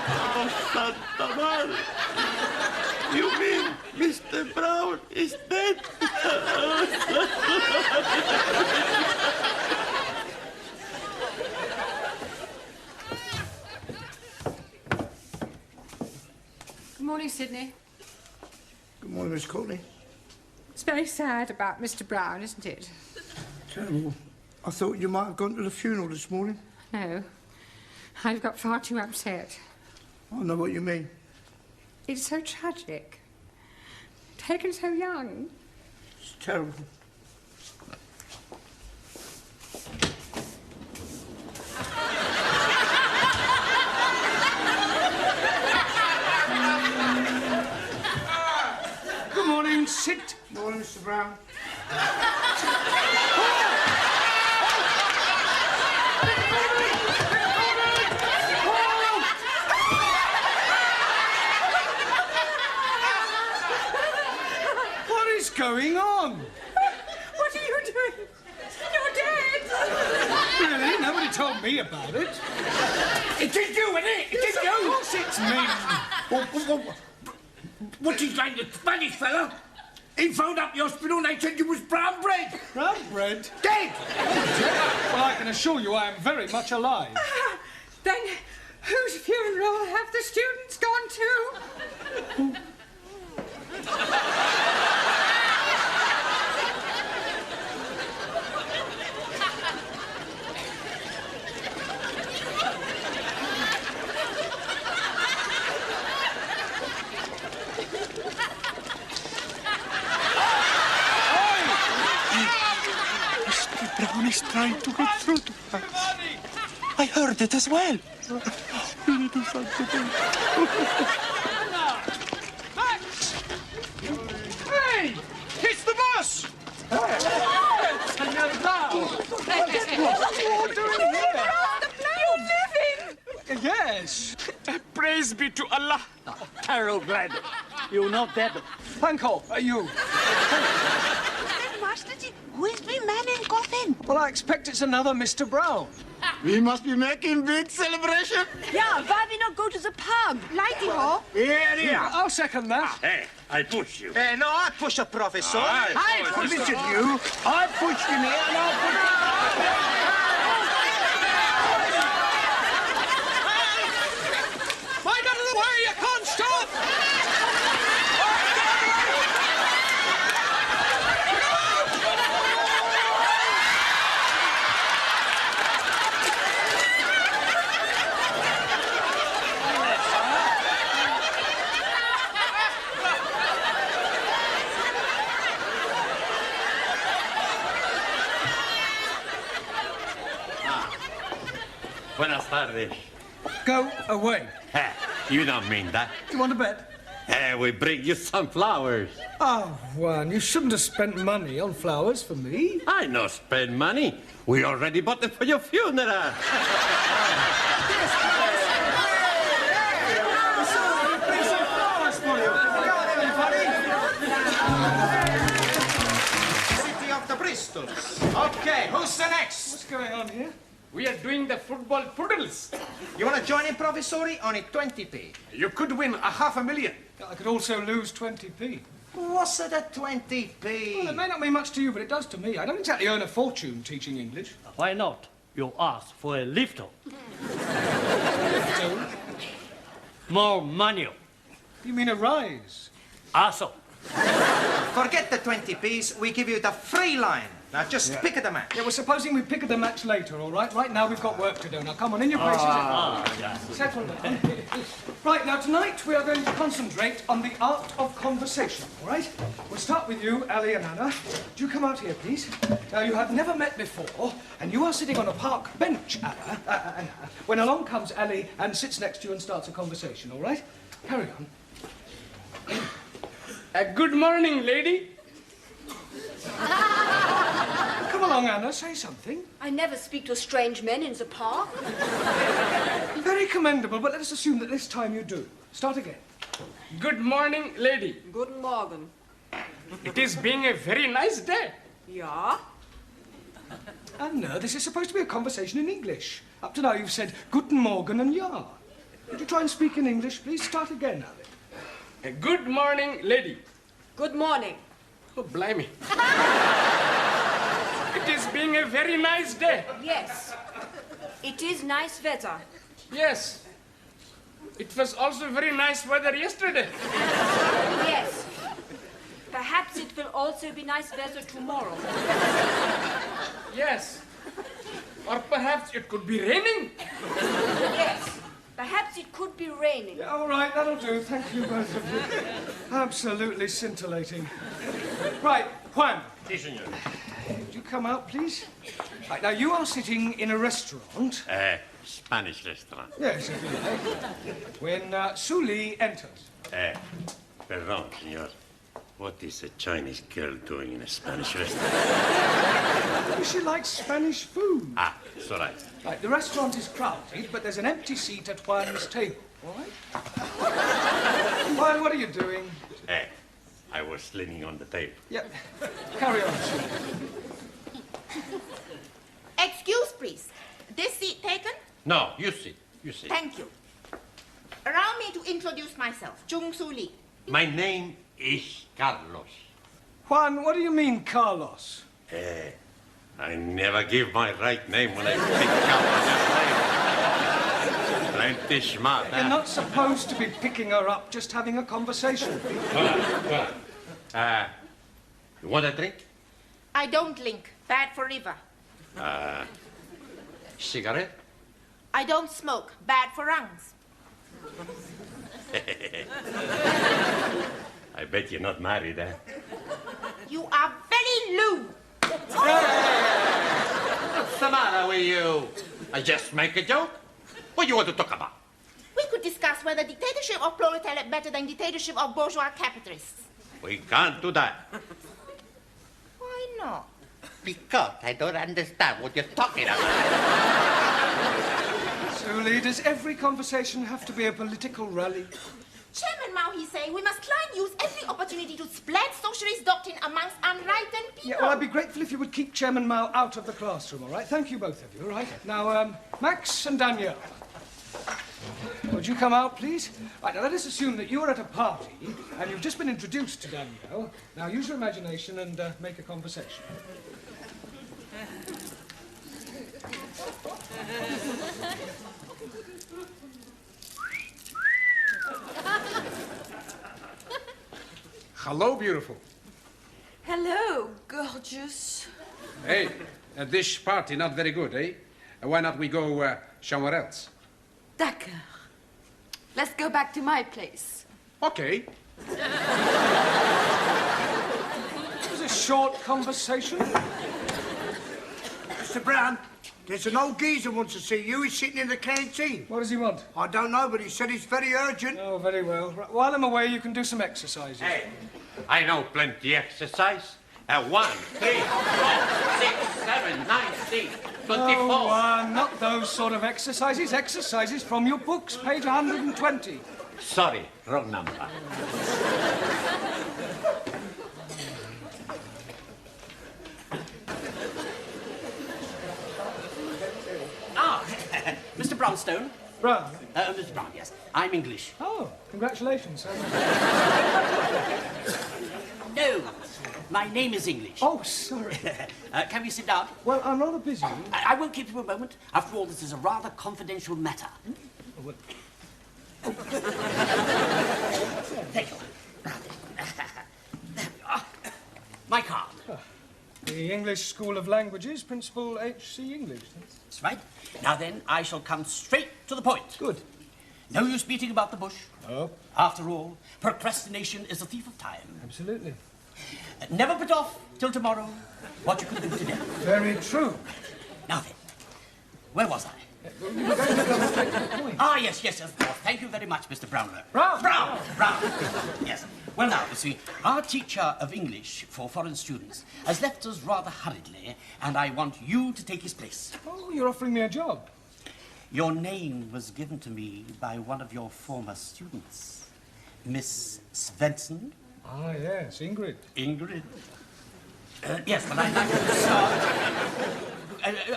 Oh, Santa Maria. You mean Mr. Brown is dead? Good morning, Sydney. Good morning, Miss Courtney. It's very sad about Mr. Brown, isn't it? Terrible. I thought you might have gone to the funeral this morning. No. I've got far too upset. I know what you mean. It's so tragic. Taken so young. It's terrible. Good morning, sit. Morning, Mr. Brown. What is going on? What are you doing? You're dead! Really? Nobody told me about it. It is you, isn't it? It is you! Of course it's me. What's his name, the Spanish fella? He phoned up the hospital and they said you was brown bread. Brown bread? Dead! Well, I can assure you I am very much alive. Then whose funeral have the students gone to? Brown is trying to get through to us. I heard it as well. We need to do something. Max! Hey! It's the bus! Senor Brown! What are you all doing here? You're living! Yes. Praise be to Allah. Carol glad. You're not dead. Panko, are you? Who is the man in coffin? Well, I expect it's another Mr. Brown. We must be making big celebration. Yeah, why we not go to the pub? Lighty ho. Here. I'll second that. Hey, I push you. No, I push a professor. I push you. I pushed him here and I'll push him. Mind out of the way, you can't stop! tardes. Go away. You don't mean that. Do you want a bet? We bring you some flowers. Oh, Juan, you shouldn't have spent money on flowers for me. I no spend money. We already bought them for your funeral. City of the Bristols. Okay, who's the next? What's going on here? We are doing the football poodles. You want to join in, Professori? Only 20p. You could win $500,000. I could also lose 20p. What's it at 20p? Well, it may not mean much to you, but it does to me. I don't exactly earn a fortune teaching English. Why not? You ask for a lift. More money. You mean a rise? Also. Forget the 20p's. We give you the free line. Now just pick the match. Yeah, well, supposing we pick the match later, all right? Right now we've got work to do. Now, come on, in your places. Settle down. Right, now tonight we are going to concentrate on the art of conversation, all right? We'll start with you, Ali and Anna. Do you come out here, please? Now, you have never met before, and you are sitting on a park bench, Anna, when along comes Ali and sits next to you and starts a conversation, all right? Carry on. Good morning, lady. Come along, Anna, say something. I never speak to strange men in the park. Very commendable, but let us assume that this time you do. Start again. Good morning, lady. Guten Morgen. It is being a very nice day. Ja? Anna, this is supposed to be a conversation in English. Up to now you've said Guten Morgen and Ja. Would you try and speak in English, please? Start again, Ali. Good morning, lady. Good morning. Oh, blimey. It is being a very nice day. Yes. It is nice weather. Yes. It was also very nice weather yesterday. Yes. Perhaps it will also be nice weather tomorrow. Yes. Or perhaps it could be raining. Yes. Perhaps it could be raining. Yeah, all right, that'll do. Thank you, both of you. Absolutely scintillating. Right, Juan. Si, senor. Would you come out, please? Right, now, you are sitting in a restaurant. Spanish restaurant. Yes, if you like. When Suli enters. Perdón, senor. What is a Chinese girl doing in a Spanish restaurant? She likes Spanish food. Ah, it's all right. Right, the restaurant is crowded, but there's an empty seat at Juan's table, all right? Juan, what are you doing? I was leaning on the table. Yep. Carry on, Suli. Excuse, please. This seat taken? No, you sit. You sit. Thank you. Allow me to introduce myself, Jung Su Lee. My name is Carlos. Juan, what do you mean, Carlos? I never give my right name when I pick up my name. Plenty smart, You're not supposed to be picking her up, just having a conversation. Hola. You want a drink? I don't drink. Bad for liver. Cigarette? I don't smoke. Bad for lungs. I bet you're not married, eh? You are very lewd. What's the matter with you? I just make a joke. What do you want to talk about? We could discuss whether dictatorship of proletariat better than dictatorship of bourgeois capitalists. We can't do that. Why not? Because I don't understand what you're talking about. Suli, does every conversation have to be a political rally? Chairman Mao, he say, we must try and use every opportunity to spread socialist doctrine amongst unenlightened people. Yeah, well, I'd be grateful if you would keep Chairman Mao out of the classroom, all right? Thank you, both of you, all right? Now, Max and Danielle. Would you come out, please? Right, now let us assume that you are at a party and you've just been introduced to Danielle. Now use your imagination and make a conversation. Hello, beautiful. Hello, gorgeous. Hey, this party not very good, eh? Why not we go somewhere else? D'accord. Let's go back to my place. Okay. It was a short conversation. Mr. Brown, There's an old geezer wants to see you. He's sitting in the canteen. What does he want? I don't know, but he said it's very urgent. Oh, very well. Right, while I'm away, you can do some exercises. Hey, I know plenty exercise. 1, 3, 4, 6, 7, 9, 10, 24. Oh, not those sort of exercises. Exercises from your books, page 120. Sorry, wrong number. Mr. Brownstone? Brown? Mr. Brown, yes. I'm English. Oh, congratulations. No, my name is English. Oh, sorry. Can we sit down? Well, I'm rather busy. I won't keep you a moment. After all, this is a rather confidential matter. Thank you. There we are. My card. The English School of Languages, Principal H.C. English. That's right. Now then, I shall come straight to the point. Good. No use beating about the bush. Oh. After all, procrastination is a thief of time. Absolutely. Never put off till tomorrow what you can do today. Very true. Now then, where was I? Yes, of course. Thank you very much, Mr. Brownlow. Brown! Yes. Well, now, you see, our teacher of English for foreign students has left us rather hurriedly, and I want you to take his place. Oh, you're offering me a job. Your name was given to me by one of your former students, Miss Svensson. Ah, yes, Ingrid. Ingrid? Yes, but I'd like you to start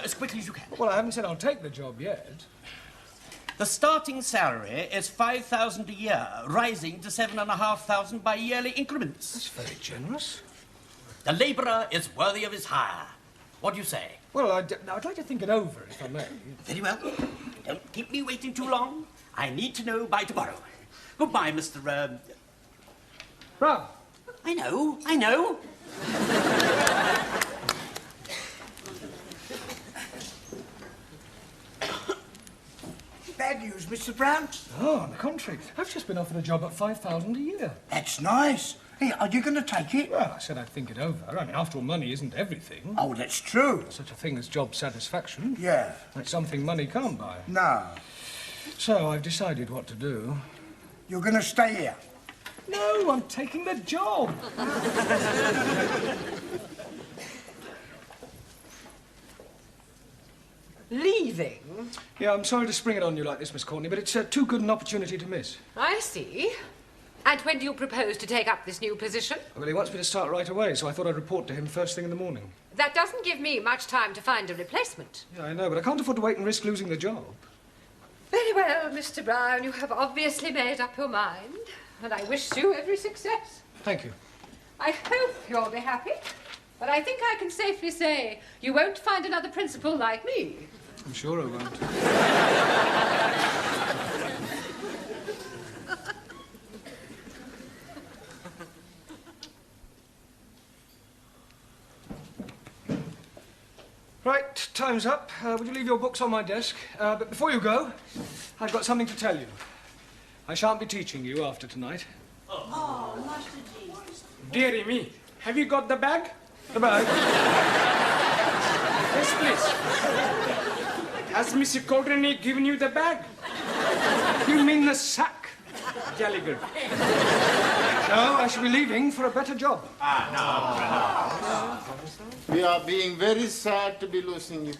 as quickly as you can. Well, I haven't said I'll take the job yet. The starting salary is $5,000 a year, rising to $7,500 by yearly increments. That's very generous. The labourer is worthy of his hire. What do you say? Well, I'd like to think it over, if I may. Very well. Don't keep me waiting too long. I need to know by tomorrow. Goodbye, Mr. Brown. I know. Bad news, Mr. Brown. Oh, on the contrary. I've just been offered a job at $5,000 a year. That's nice. Hey, are you going to take it? Well, I said I'd think it over. I mean, after all, money isn't everything. Oh, that's true. There's such a thing as job satisfaction. Yeah. That's something money can't buy. No. So I've decided what to do. You're going to stay here? No, I'm taking the job. Leaving? Yeah, I'm sorry to spring it on you like this, Miss Courtney, but it's too good an opportunity to miss. I see. And when do you propose to take up this new position? Well, he wants me to start right away, so I thought I'd report to him first thing in the morning. That doesn't give me much time to find a replacement. Yeah, I know, but I can't afford to wait and risk losing the job. Very well, Mr. Brown. You have obviously made up your mind, and I wish you every success. Thank you. I hope you'll be happy, but I think I can safely say you won't find another principal like me. I'm sure I won't. Right, time's up. Would you leave your books on my desk? But before you go, I've got something to tell you. I shan't be teaching you after tonight. Oh, Master G. Dearie me, have you got the bag? The bag? Yes, please. Has Mr. Courtney given you the bag? You mean the sack? Jolly good. No, I shall be leaving for a better job. We are being very sad to be losing you.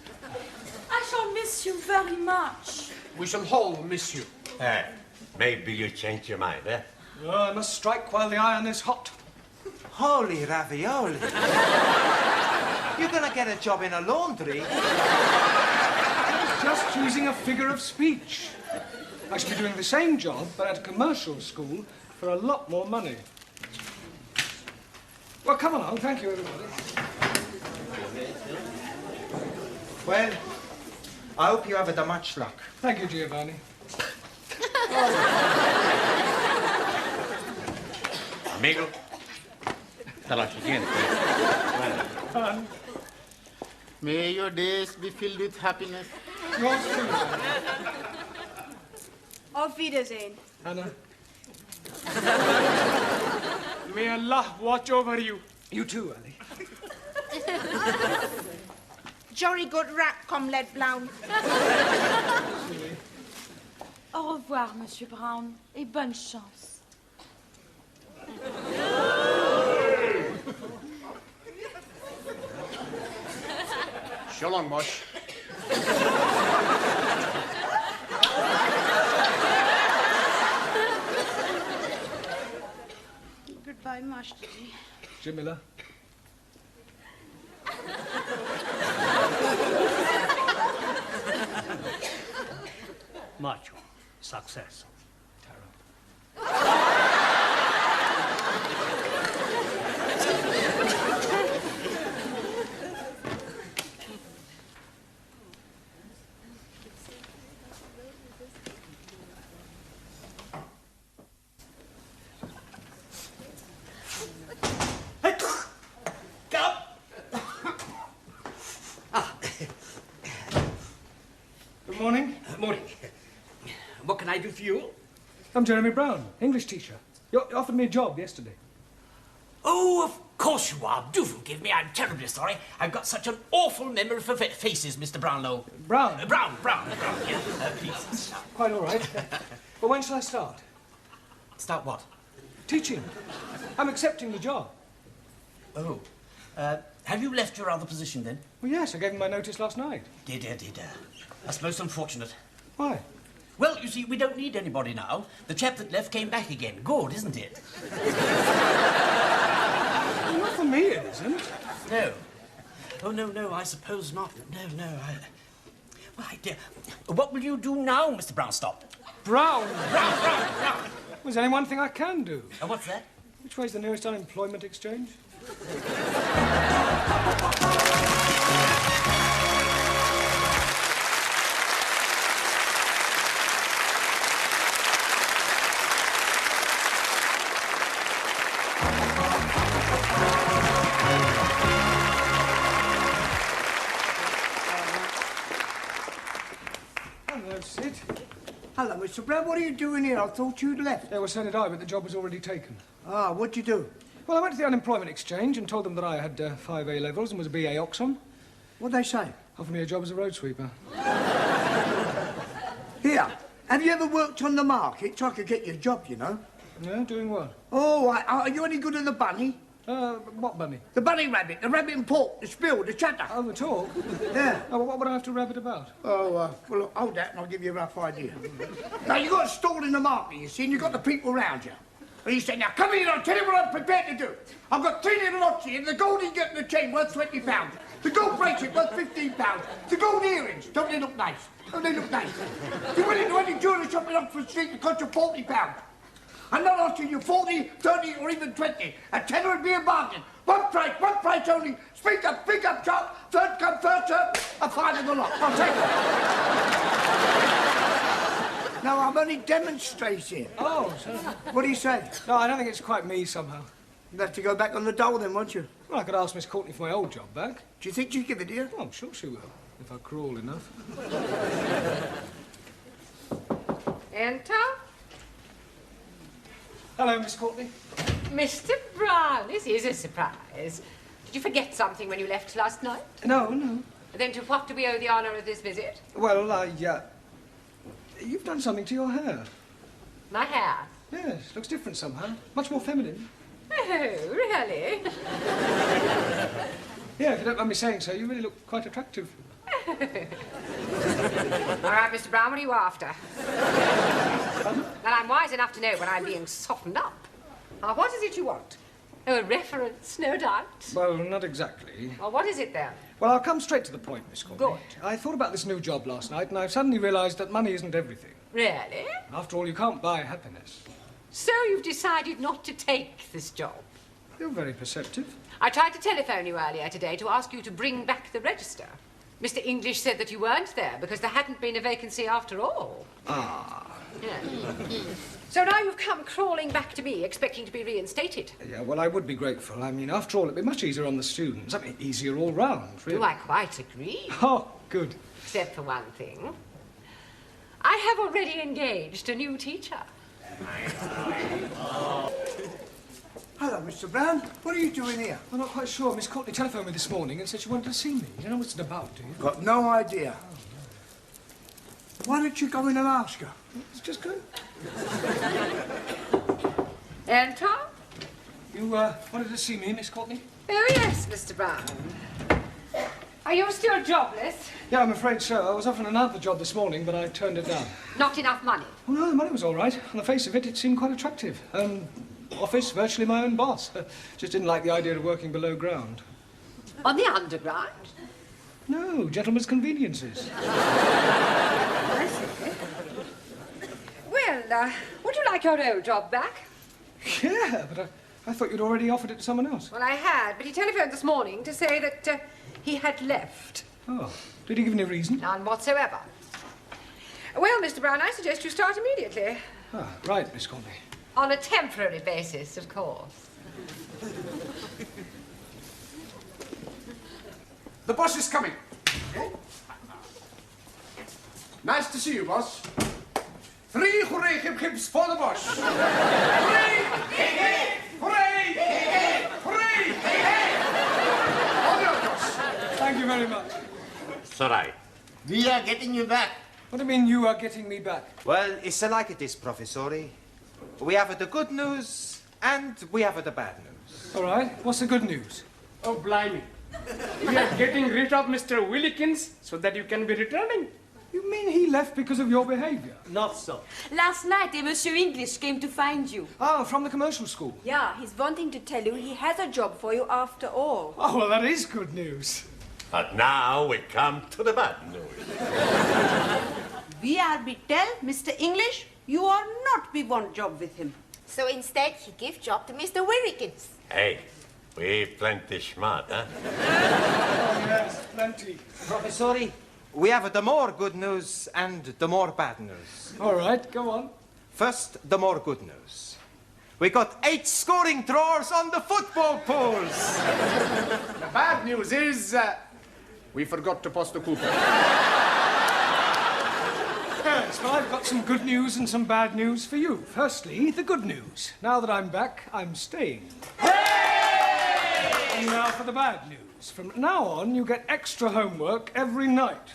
I shall miss you very much. We shall all miss you. Hey, maybe you change your mind, eh? Oh, I must strike while the iron is hot. Holy ravioli. You're going to get a job in a laundry? Just using a figure of speech. I shall be doing the same job, but at a commercial school for a lot more money. Well, come along. Thank you, everybody. Well, I hope you have the much luck. Thank you, Giovanni. Amigo, tell us again. May your days be filled with happiness. Yours too. Auf Wiedersehen. Anna. May Allah watch over you. You too, Ali. Jolly good rap, Comrade Brown. Au revoir, Monsieur Brown, et bonne chance. So long, boss. Goodbye, Master G. Jim Miller. Macho. Success. Good morning. Morning. What can I do for you? I'm Jeremy Brown, English teacher. You offered me a job yesterday. Oh, of course you are. Do forgive me. I'm terribly sorry. I've got such an awful memory for faces, Mr. Brownlow. Brown? Brown. Yeah, please. Quite all right. But when shall I start? Start what? Teaching. I'm accepting the job. Oh. Have you left your other position, then? Well, yes, I gave him my notice last night. Did. That's most unfortunate. Why? Well, you see, we don't need anybody now. The chap that left came back again. Good, isn't it? Well, not for me, it isn't. No. Oh, no, I suppose not. No. Why, dear, what will you do now, Mr. Brownstop? Brown? Brown. Well, there's only one thing I can do. What's that? Which way's the nearest unemployment exchange? Hello, Sid. Hello, Mr. Brown. What are you doing here? I thought you'd left. Yeah, well, so did I, but the job was already taken. Ah, what'd you do? Well, I went to the unemployment exchange and told them that I had 5 A-levels and was a BA Oxon. What'd they say? Offered me a job as a road sweeper. Here, have you ever worked on the market? So I could get you a job, you know. Yeah, doing what? Oh, are you any good at the bunny? What bunny? The bunny rabbit, the rabbit and pork, the spill, the chatter. Oh, the talk? Yeah. Oh, well, what would I have to rabbit about? Oh, well, look, hold that and I'll give you a rough idea. Now, you've got a stall in the market, you see, and you've got the people round you. And you say, now, come here, I'll tell you what I'm prepared to do. I've got 3 little lots here, the gold ingot and the chain worth £20. The gold bracelet worth £15. The gold earrings, don't they look nice? Don't they look nice? If you're willing to any jewellery shop in Oxford Street, it costs you £40. I'm not asking you 40, 30, or even 20. A tenner would be a bargain. One price only. Speak up, sharp. Third come, first served. A fine of the lot. I'll take it. No, I'm only demonstrating. Oh, so... What do you say? No, I don't think it's quite me, somehow. You'd have to go back on the dole then, won't you? Well, I could ask Miss Courtney for my old job back. Do you think she'd give it to you? Oh, I'm sure she will, if I crawl enough. Enter. Hello, Miss Courtney. Mr. Brown, this is a surprise. Did you forget something when you left last night? No. Then to what do we owe the honour of this visit? Well, you've done something to your hair. My hair? Yes, looks different somehow. Much more feminine. Oh, really? Yeah, if you don't mind me saying so, you really look quite attractive. All right, Mr. Brown, what are you after? Well, I'm wise enough to know when I'm being softened up. Now, what is it you want? Oh, a reference, no doubt. Well, not exactly. Well, what is it, then? Well, I'll come straight to the point, Miss Courtney. Good. I thought about this new job last night, and I've suddenly realised that money isn't everything. Really? After all, you can't buy happiness. So you've decided not to take this job? You're very perceptive. I tried to telephone you earlier today to ask you to bring back the register. Mr. English said that you weren't there because there hadn't been a vacancy after all. Ah. Yeah. So now you've come crawling back to me, expecting to be reinstated. Yeah, well, I would be grateful. I mean, after all, it'd be much easier on the students. I mean, easier all round, really. Do I quite agree? Oh, good. Except for one thing. I have already engaged a new teacher. Hello, Mr. Brown. What are you doing here? I'm not quite sure. Miss Courtney telephoned me this morning and said she wanted to see me. You don't know what it's about, do you? Got no idea. Why don't you go in and ask her? It's just good. Anton? You wanted to see me, Miss Courtney? Oh, yes, Mr. Brown. Are you still jobless? Yeah, I'm afraid so. I was offered another job this morning, but I turned it down. Not enough money? Oh, no, the money was all right. On the face of it, it seemed quite attractive. Office, virtually my own boss. Just didn't like the idea of working below ground. On the underground? No, gentlemen's conveniences. I see. Well, would you like your old job back? Yeah, but I thought you'd already offered it to someone else. Well, I had, but he telephoned this morning to say that he had left. Oh, did he give any reason? None whatsoever. Well, Mr. Brown, I suggest you start immediately. Ah, right, Miss Courtney. On a temporary basis, of course. The boss is coming. Nice to see you, boss. 3 hooray hip-hips for the boss. Hooray! Hooray! Hooray! Hooray! All yours, boss. Thank you very much. It's all right. We are getting you back. What do you mean you are getting me back? Well, it's like this, Professori. We have the good news and we have the bad news. All right. What's the good news? Oh, blimey. We are getting rid of Mr. Willikins so that you can be returning. You mean he left because of your behavior? Not so. Last night, Monsieur English came to find you. Ah, from the commercial school. Yeah, he's wanting to tell you he has a job for you after all. Oh, well, that is good news. But now we come to the bad news. We are be tell Mr. English, you are not be want job with him. So instead, he give job to Mr. Willikins. Hey, we plenty smart, huh? Oh, yes, plenty. Professori, we have the more good news and the more bad news. All right, go on. First, the more good news. We got 8 scoring drawers on the football pools. The bad news is we forgot to post the coupon. Yes, well, I've got some good news and some bad news for you. Firstly, the good news. Now that I'm back, I'm staying. Hey! And now for the bad news. From now on, you get extra homework every night.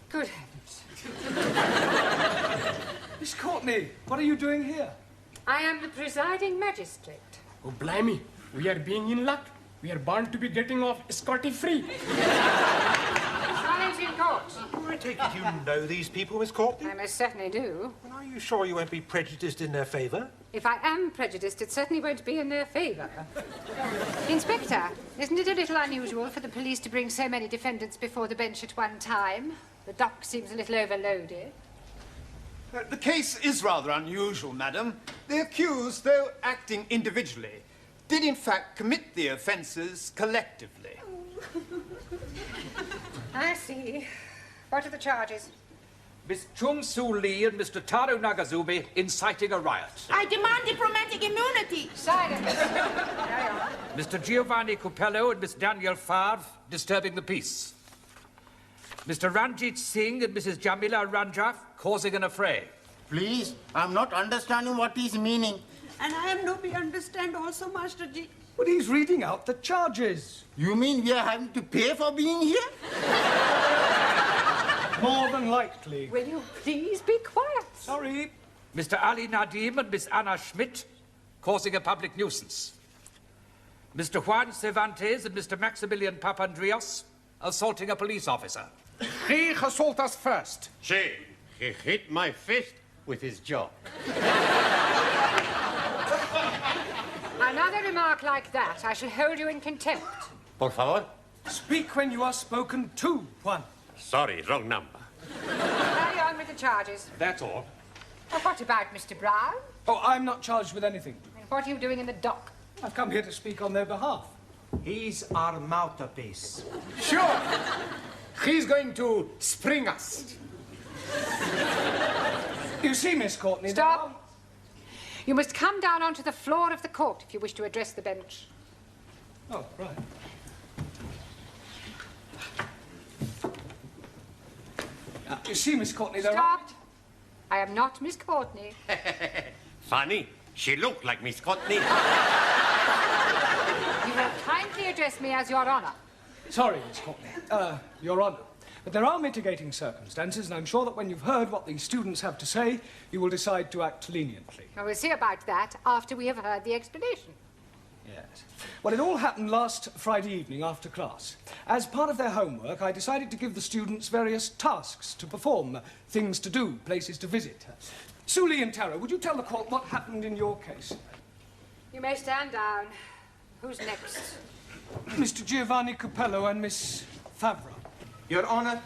Good heavens. Miss Courtney, what are you doing here? I am the presiding magistrate. Oh, blimey. We are being in luck. We are bound to be getting off scotty-free. Silence in court. I take it you know these people, Miss Courtney? I most certainly do. And are you sure you won't be prejudiced in their favour? If I am prejudiced, it certainly won't be in their favour. Inspector, isn't it a little unusual for the police to bring so many defendants before the bench at one time? The dock seems a little overloaded. The case is rather unusual, madam. The accused, though acting individually, did in fact commit the offences collectively. I see. What are the charges? Miss Chung Soo Lee and Mr. Taro Nagazubi inciting a riot. I demand diplomatic immunity. Silence. Carry on. Mr. Giovanni Cupello and Miss Danielle Favre disturbing the peace. Mr. Ranjit Singh and Mrs. Jamila Ranjaf causing an affray. Please, I'm not understanding what he's meaning. And I am no be understand also, Master Ji. But he's reading out the charges. You mean we are having to pay for being here? More than likely. Will you please be quiet? Sorry. Mr. Ali Nadim and Miss Anna Schmidt causing a public nuisance. Mr. Juan Cervantes and Mr. Maximilian Papandreou assaulting a police officer. He assaulted us first. See, he hit my fist with his jaw. Another remark like that, I shall hold you in contempt. Por favor. Speak when you are spoken to, Juan. Sorry, wrong number. Carry on with the charges. That's all. Well, what about Mr. Brown? Oh, I'm not charged with anything. And what are you doing in the dock? I've come here to speak on their behalf. He's our mouthpiece. Sure. He's going to spring us. You see, Miss Courtney... Stop. You must come down onto the floor of the court if you wish to address the bench. Oh, right. You see, Miss Courtney, there are... Stop. I am not Miss Courtney. Funny. She looked like Miss Courtney. You will kindly address me as Your Honour. Sorry, Miss Courtney. Your Honour. But there are mitigating circumstances, and I'm sure that when you've heard what these students have to say, you will decide to act leniently. Well, we'll see about that after we have heard the explanation. Yes. Well, it all happened last Friday evening after class. As part of their homework, I decided to give the students various tasks to perform, things to do, places to visit. Suli and Tara, would you tell the court what happened in your case? You may stand down. Who's next? Mr. Giovanni Capello and Miss Favra. Your Honor,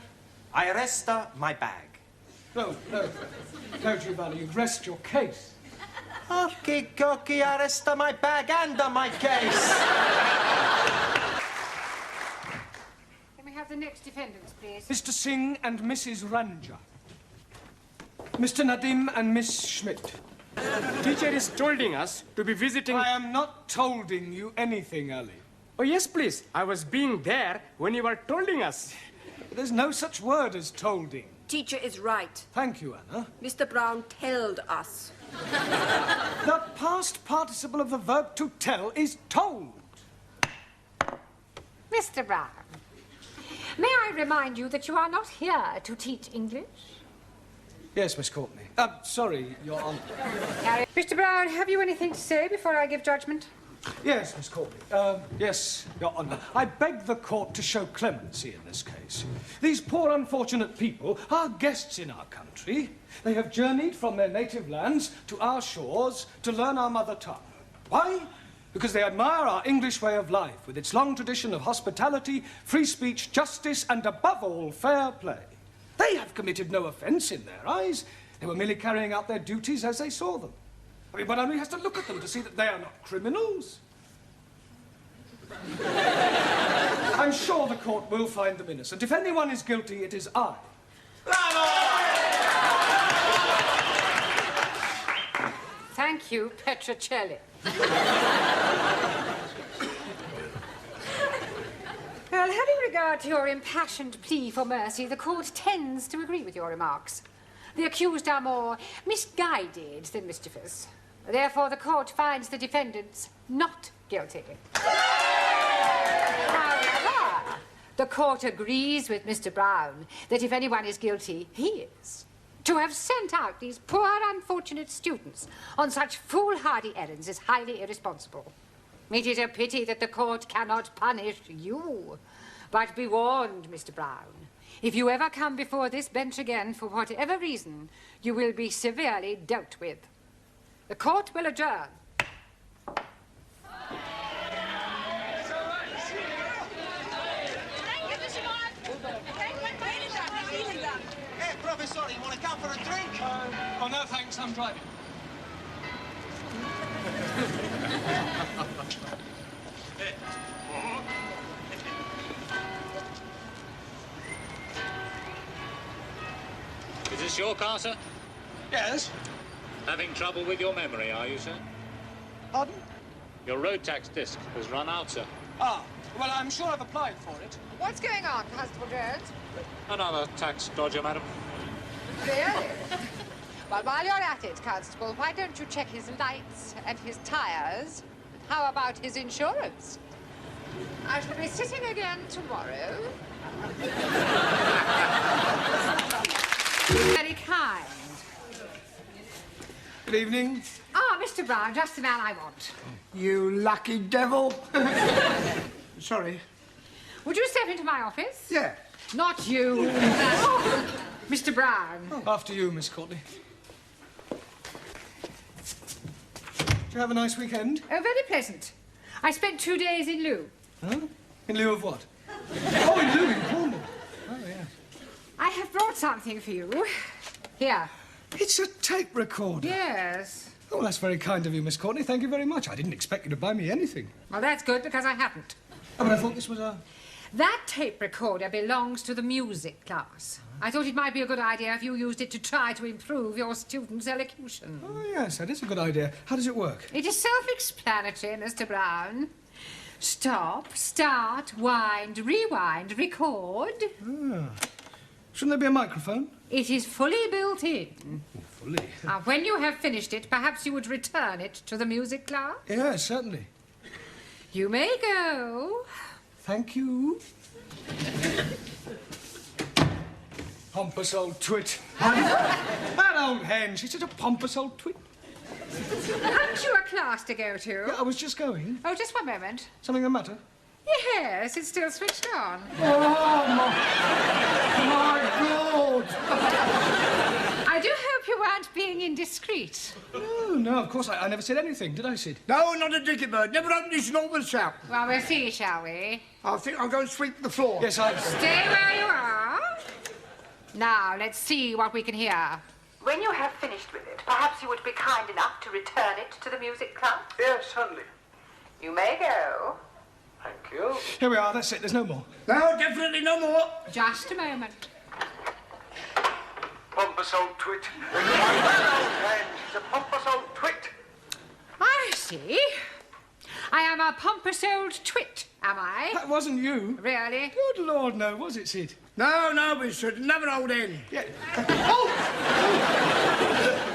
I arrest my bag. No, Giovanni, you rest your case. Okay, Cocky, arrest my bag and my case. Can we have the next defendants, please? Mr. Singh and Mrs. Ranja. Mr. Nadim and Miss Schmidt. Teacher is tolding us to be visiting... I am not tolding you anything, Ali. Oh, yes, please. I was being there when you were tolding us. There's no such word as tolding. Teacher is right. Thank you, Anna. Mr. Brown told us. The past participle of the verb to tell is told. Mr. Brown, may I remind you that you are not here to teach English? Yes, Miss Courtney. Sorry, Your Honour. Mr. Brown, have you anything to say before I give judgment? Yes, Miss Courtney. Yes, Your Honour. I beg the court to show clemency in this case. These poor unfortunate people are guests in our country. They have journeyed from their native lands to our shores to learn our mother tongue. Why? Because they admire our English way of life, with its long tradition of hospitality, free speech, justice, and above all, fair play. They have committed no offence in their eyes. They were merely carrying out their duties as they saw them. I mean, one only has to look at them to see that they are not criminals. I'm sure the court will find them innocent. If anyone is guilty, it is I. Thank you, Petrocelli. Well, having regard to your impassioned plea for mercy, the court tends to agree with your remarks. The accused are more misguided than mischievous. Therefore, the court finds the defendants not guilty. However, the court agrees with Mr. Brown that if anyone is guilty, he is. To have sent out these poor, unfortunate students on such foolhardy errands is highly irresponsible. It is a pity that the court cannot punish you. But be warned, Mr. Brown. If you ever come before this bench again, for whatever reason, you will be severely dealt with. The court will adjourn. Hey, Professor, you want to come for a drink? Oh, no, thanks. I'm driving. Is this your car, sir? Yes. Having trouble with your memory, are you, sir? Pardon? Your road tax disc has run out, sir. Ah, well, I'm sure I've applied for it. What's going on, Constable Jones? Another tax dodger, madam. Really? Well, while you're at it, Constable, why don't you check his lights and his tires? How about his insurance? I shall be sitting again tomorrow. Very kind. Good evening. Ah, Mr. Brown, just the man I want. You lucky devil. Sorry. Would you step into my office? Yeah. Not you. Mr. Brown. Oh, after you, Miss Courtney. Did you have a nice weekend? Oh, very pleasant. I spent 2 days in lieu. Huh? In lieu of what? Oh, in lieu in Cornwall. Oh, yeah. I have brought something for you. Here. It's a tape recorder. Yes. Oh, that's very kind of you, Miss Courtney. Thank you very much. I didn't expect you to buy me anything. Well, that's good, because I haven't. Oh, but I thought this was a... That tape recorder belongs to the music class. I thought it might be a good idea if you used it to try to improve your students' elocution. Oh, yes, that is a good idea. How does it work? It is self-explanatory, Mr. Brown. Stop, start, wind, rewind, record. Ah. Shouldn't there be a microphone? It is fully built in. fully. When you have finished it, perhaps you would return it to the music class? Yes, certainly. You may go. Thank you. Pompous old twit. That old hen, she's such a pompous old twit. Haven't you a class to go to? Yeah, I was just going. Oh, just one moment. Something the matter? Yes, it's still switched on. Oh, my God! I do hope you weren't being indiscreet. No, of course, I never said anything, did I, Sid? No, not a dicky bird. Never opened his normal shout. Well, we'll see, shall we? I think I'll go and sweep the floor. Yes, Stay where you are. Now, let's see what we can hear. When you have finished with it, perhaps you would be kind enough to return it to the music club? Yes, certainly. You may go. Thank you. Here we are, that's it, there's no more. No, definitely no more. Just a moment. Pompous old twit. She's a pompous old twit. I see. I am a pompous old twit, am I? That wasn't you. Really? Good Lord, no, was it, Sid? No, it's another old hen. Yeah.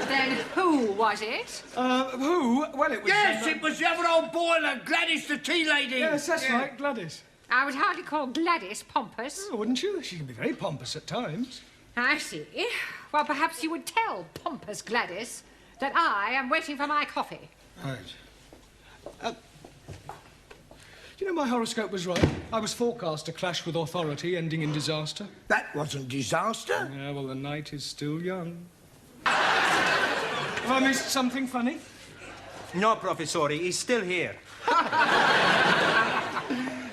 Then who was it? Who? Well, it was... Yes, it was the other old boiler, Gladys, the tea lady. Yes, that's right, Gladys. I would hardly call Gladys pompous. Oh, wouldn't you? She can be very pompous at times. I see. Well, perhaps you would tell pompous Gladys that I am waiting for my coffee. Right. Do you know my horoscope was right? I was forecast to clash with authority, ending in disaster. That wasn't disaster. Yeah, well, the night is still young. Have I missed something funny? No, Professore, he's still here.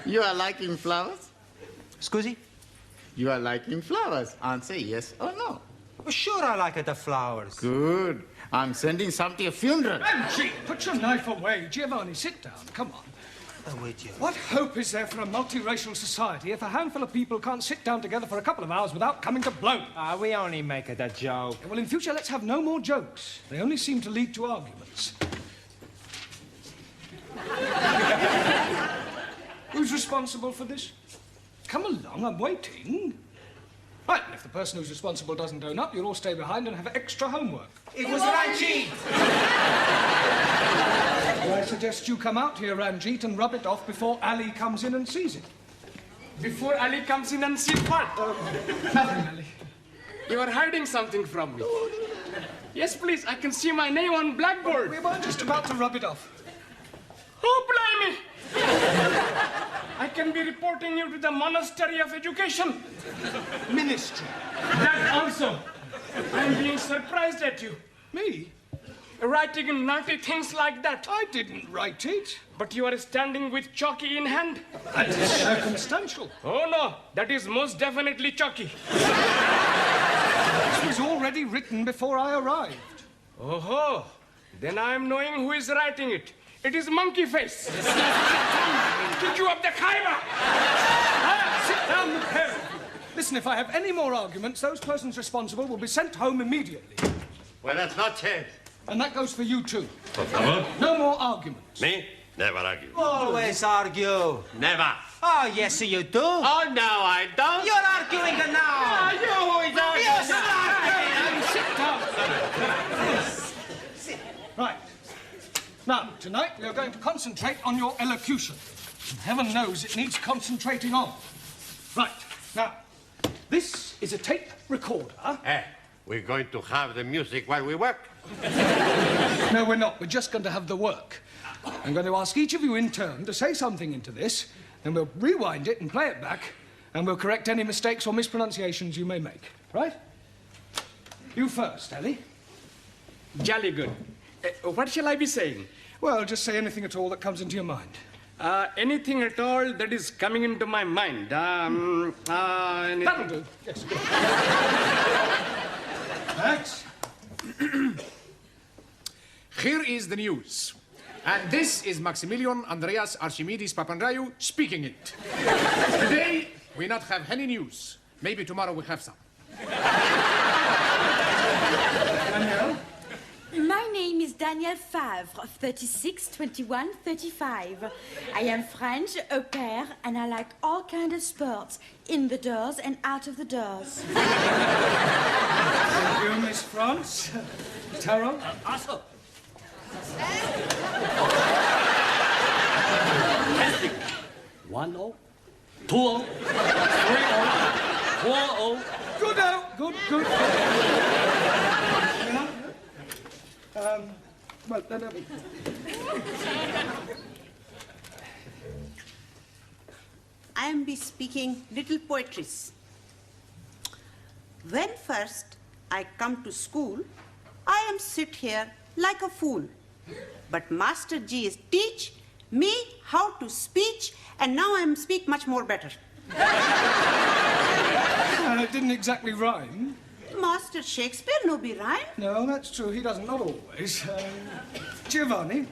You are liking flowers? Scusi? You are liking flowers. Answer yes or no. Well, sure I like the flowers. Good. I'm sending some to your funeral. Benji, put your knife away. Giovanni, sit down. Come on. What hope is there for a multiracial society if a handful of people can't sit down together for a couple of hours without coming to blows? We only make it a joke. Well, in future, let's have no more jokes. They only seem to lead to arguments. Who's responsible for this? Come along, I'm waiting. Right, and if the person who's responsible doesn't own up, you'll all stay behind and have extra homework. It was Ranjit! Well, I suggest you come out here, Ranjit, and rub it off before Ali comes in and sees it. Before Ali comes in and sees what? Nothing, Ali. You are hiding something from me. Yes, please, I can see my name on blackboard. We were just about to rub it off. Oh, blimey! I can be reporting you to the Monastery of Education. Ministry. That also. I'm being surprised at you. Me? Writing naughty things like that. I didn't write it. But you are standing with chalky in hand. That is circumstantial. Oh, no. That is most definitely chalky. This was already written before I arrived. Oh, then I am knowing who is writing it. It is Monkey Face. Kick you up the Khyber. Sit down, the pair of you. Listen, if I have any more arguments, those persons responsible will be sent home immediately. Well, that's not said. And that goes for you, too. Por favor. No more arguments. Me? Never argue. Always argue. Never. Oh, yes, you do. Oh, no, I don't. You're arguing now. You always argue. Sit down. Right. Now, tonight we are going to concentrate on your elocution. And heaven knows it needs concentrating on. Right. Now, this is a tape recorder. We're going to have the music while we work. No, we're not. We're just going to have the work. I'm going to ask each of you in turn to say something into this, then we'll rewind it and play it back, and we'll correct any mistakes or mispronunciations you may make. Right? You first, Ellie. Jolly good. What shall I be saying? Well, just say anything at all that comes into your mind. Anything at all that is coming into my mind. That'll do. Yes. Thanks. Here is the news. And this is Maximilian Andreas Archimedes Papandreou speaking it. Today, we not have any news. Maybe tomorrow we have some. Danielle? My name is Danielle Favre, 36, 21, 35. I am French, au pair, and I like all kinds of sports, in the doors and out of the doors. Thank you, Miss France. Taro? Also. 1-0, 2-0, 3-0, 4-0. Good out. Good. Well, I am be speaking little poetries. When first I come to school, I am sit here like a fool. But Master G is teach me how to speech, and now I am speak much more better. Well, it didn't exactly rhyme. Master Shakespeare no be rhyme. No, that's true. He doesn't, not always. Giovanni?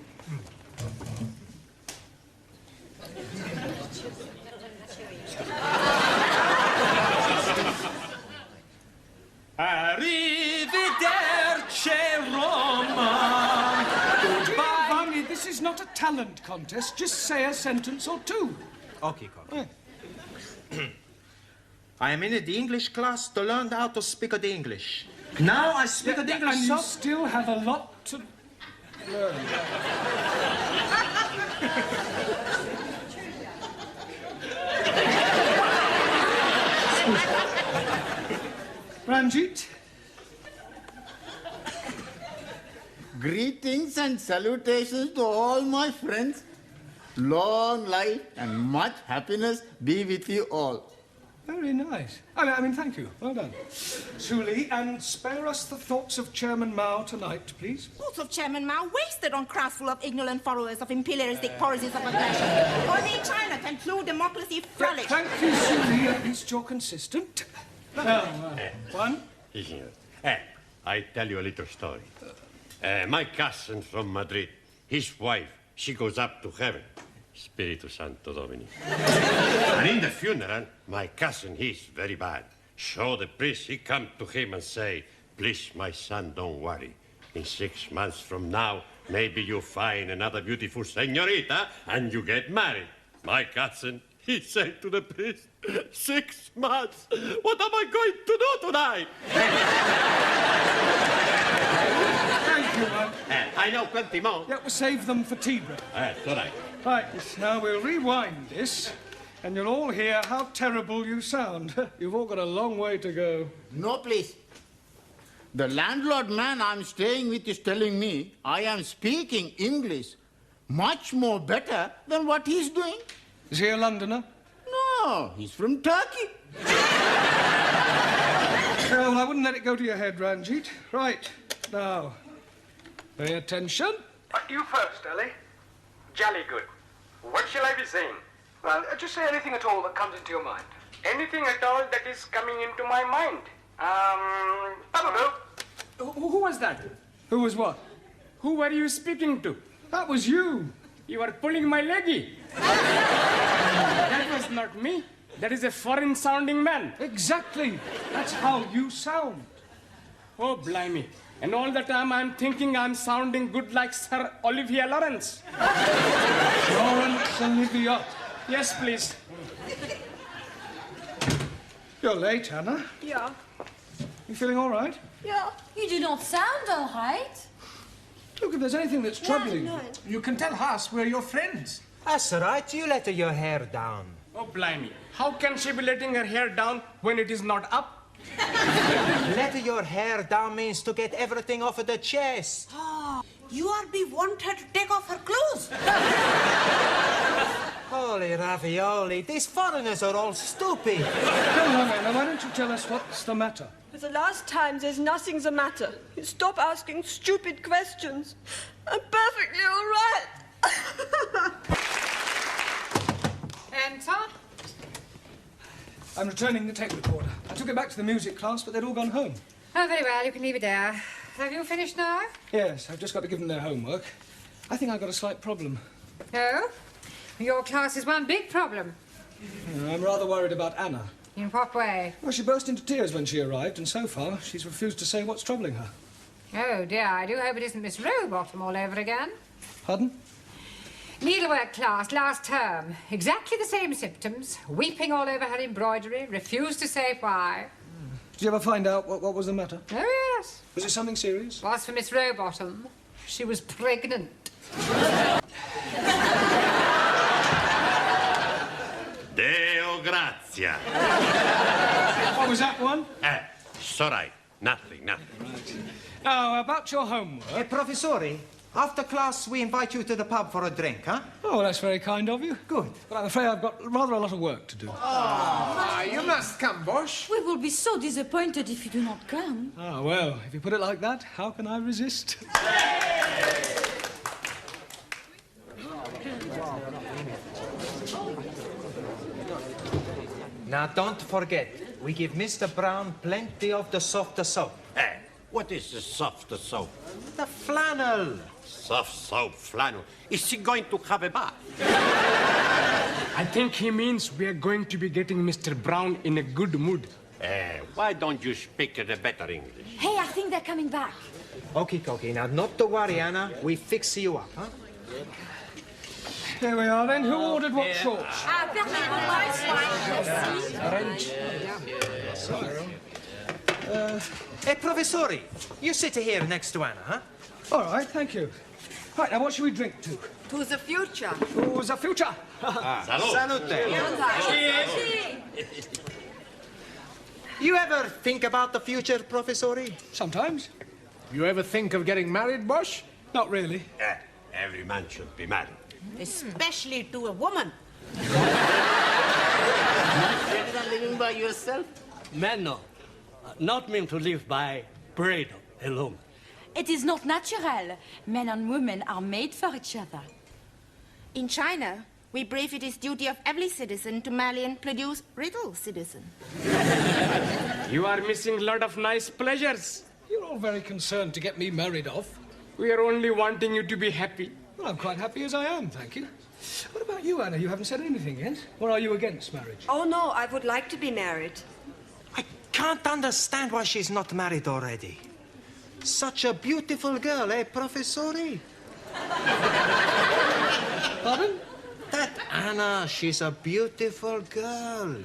Arrivederci, Roma. Giovanni, this is not a talent contest. Just say a sentence or two. Okay, Connie. I am in the English class to learn how to speak the English. Now I speak the English. And you still have a lot to learn. Ranjit? Greetings and salutations to all my friends. Long life and much happiness be with you all. Very nice. I mean, thank you. Well done. Suli, and spare us the thoughts of Chairman Mao tonight, please. Thoughts of Chairman Mao wasted on crowds full of ignorant followers of imperialistic policies of aggression. Only China can include democracy flourish. Thank you, Suli. At least you're consistent. Juan? I tell you a little story. My cousin from Madrid, his wife, she goes up to heaven. Spiritu Santo Domini. And in the funeral, my cousin, he's very bad. So the priest, he come to him and say, please, my son, don't worry. In 6 months from now, maybe you find another beautiful señorita and you get married. My cousin, he said to the priest, 6 months? What am I going to do tonight? Thank you, Juan. I know plenty more. Yeah, we'll save them for tea break. That's all right. Right, now we'll rewind this, and you'll all hear how terrible you sound. You've all got a long way to go. No, please. The landlord man I'm staying with is telling me I am speaking English much more better than what he's doing. Is he a Londoner? No, he's from Turkey. Well, I wouldn't let it go to your head, Ranjit. Right, now, pay attention. You first, Ellie. Jolly good. What shall I be saying? Well, just say anything at all that comes into your mind. Anything at all that is coming into my mind. I don't know. Who was that? Who was what? Who were you speaking to? That was you. You were pulling my leggy. That was not me. That is a foreign-sounding man. Exactly. That's how you sound. Oh, blimey. And all the time I'm thinking I'm sounding good like Sir Olivier Lawrence. Lawrence Olivier. Yes, please. You're late, Hannah. Yeah. You feeling all right? Yeah. You do not sound all right. Look, if there's anything that's troubling you... You can tell us we're your friends. That's all right. You let your hair down. Oh, blimey. How can she be letting her hair down when it is not up? Let your hair down means to get everything off of the chest. Oh, you are be want her to take off her clothes. Holy ravioli, these foreigners are all stupid. Come on, Anna, why don't you tell us what's the matter? For the last time, there's nothing the matter. You stop asking stupid questions. I'm perfectly all right. Enter. I'm returning the tape recorder. I took it back to the music class, but they'd all gone home. Oh, very well. You can leave it there. Have you finished now? Yes, I've just got to give them their homework. I think I've got a slight problem. Oh? Your class is one big problem. I'm rather worried about Anna. In what way? Well, she burst into tears when she arrived, and so far, she's refused to say what's troubling her. Oh, dear, I do hope it isn't Miss Rowbottom all over again. Pardon? Needlework class, last term. Exactly the same symptoms. Weeping all over her embroidery, refused to say why. Did you ever find out what was the matter? Oh, yes. Was it something serious? Was for Miss Rowbottom. She was pregnant. Deo grazia. What was that one? Sorry. Nothing. Now, about your homework. Professore, after class we invite you to the pub for a drink, huh? Oh, well, that's very kind of you. Good. But I'm afraid I've got rather a lot of work to do. You must come, Bosch. We will be so disappointed if you do not come. Ah, well, if you put it like that, how can I resist? Now, don't forget, we give Mr. Brown plenty of the softer soap. What is the soft soap? The flannel. Soft soap, flannel. Is he going to have a bath? I think he means we are going to be getting Mr. Brown in a good mood. Why don't you speak the better English? Hey, I think they're coming back. Okay. Now, not to worry, Anna. We fix you up, huh? Here we are, then. Who ordered what shorts? Orange. Professore, you sit here next to Anna, huh? All right, thank you. Right, now what should we drink to? To the future. To the future. Salute. You ever think about the future, Professore? Sometimes. You ever think of getting married, Bosch? Not really. Every man should be married. Especially to a woman. Better than living by yourself? Men, no. Not meant to live by bread alone. It is not natural. Men and women are made for each other. In China, we believe it is duty of every citizen to marry and produce little citizen. You are missing a lot of nice pleasures. You're all very concerned to get me married off. We are only wanting you to be happy. Well, I'm quite happy as I am, thank you. What about you, Anna? You haven't said anything yet. Or are you against marriage? Oh, no, I would like to be married. Can't understand why she's not married already. Such a beautiful girl, Professore? Pardon? That Anna, she's a beautiful girl.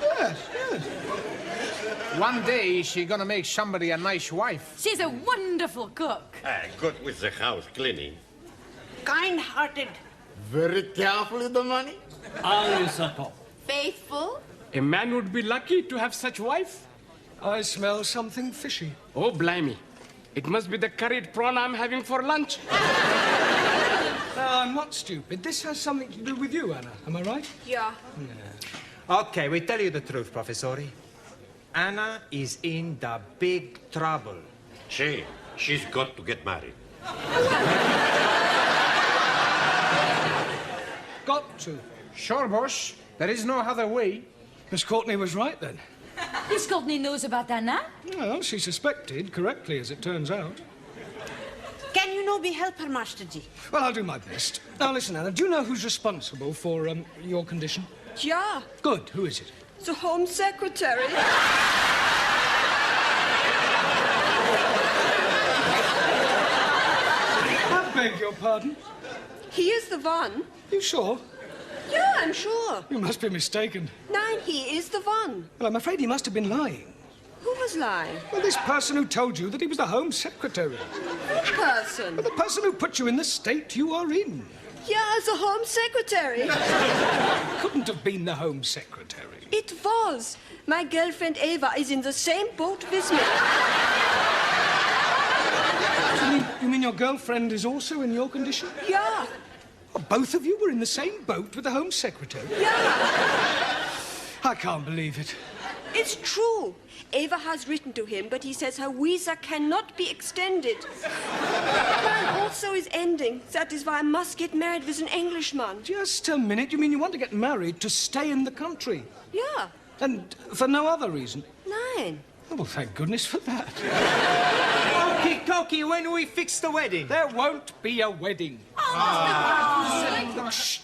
Yes. One day she's gonna make somebody a nice wife. She's a wonderful cook. Good with the house cleaning. Kind-hearted. Very careful with the money. Always a top. Faithful. A man would be lucky to have such wife. I smell something fishy. Oh, blimey. It must be the curried prawn I'm having for lunch. No, I'm not stupid. This has something to do with you, Anna. Am I right? Yeah. Okay, we tell you the truth, Professore. Anna is in the big trouble. She's got to get married. Got to. Sure, Bosch. There is no other way. Miss Courtney was right, then. Miss Courtney knows about Anna. Well, she suspected, correctly, as it turns out. Can you no be help her, Master G? Well, I'll do my best. Now, listen, Anna, do you know who's responsible for your condition? Yeah. Good. Who is it? The Home Secretary. I beg your pardon? He is the one. You sure? Yeah, I'm sure. You must be mistaken. Nein, he is the one. Well, I'm afraid he must have been lying. Who was lying? Well, this person who told you that he was the Home Secretary. Which person? Well, the person who put you in the state you are in. Yeah, the Home Secretary. Couldn't have been the Home Secretary. It was. My girlfriend Eva is in the same boat with me. You mean your girlfriend is also in your condition? Yeah. Well, both of you were in the same boat with the Home Secretary? Yeah. I can't believe it. It's true. Eva has written to him, but he says her visa cannot be extended. Mine also is ending. That is why I must get married with an Englishman. Just a minute. You mean you want to get married to stay in the country? Yeah. And for no other reason? Nein. Oh, well, thank goodness for that. Okie dokie, when we fix the wedding? There won't be a wedding.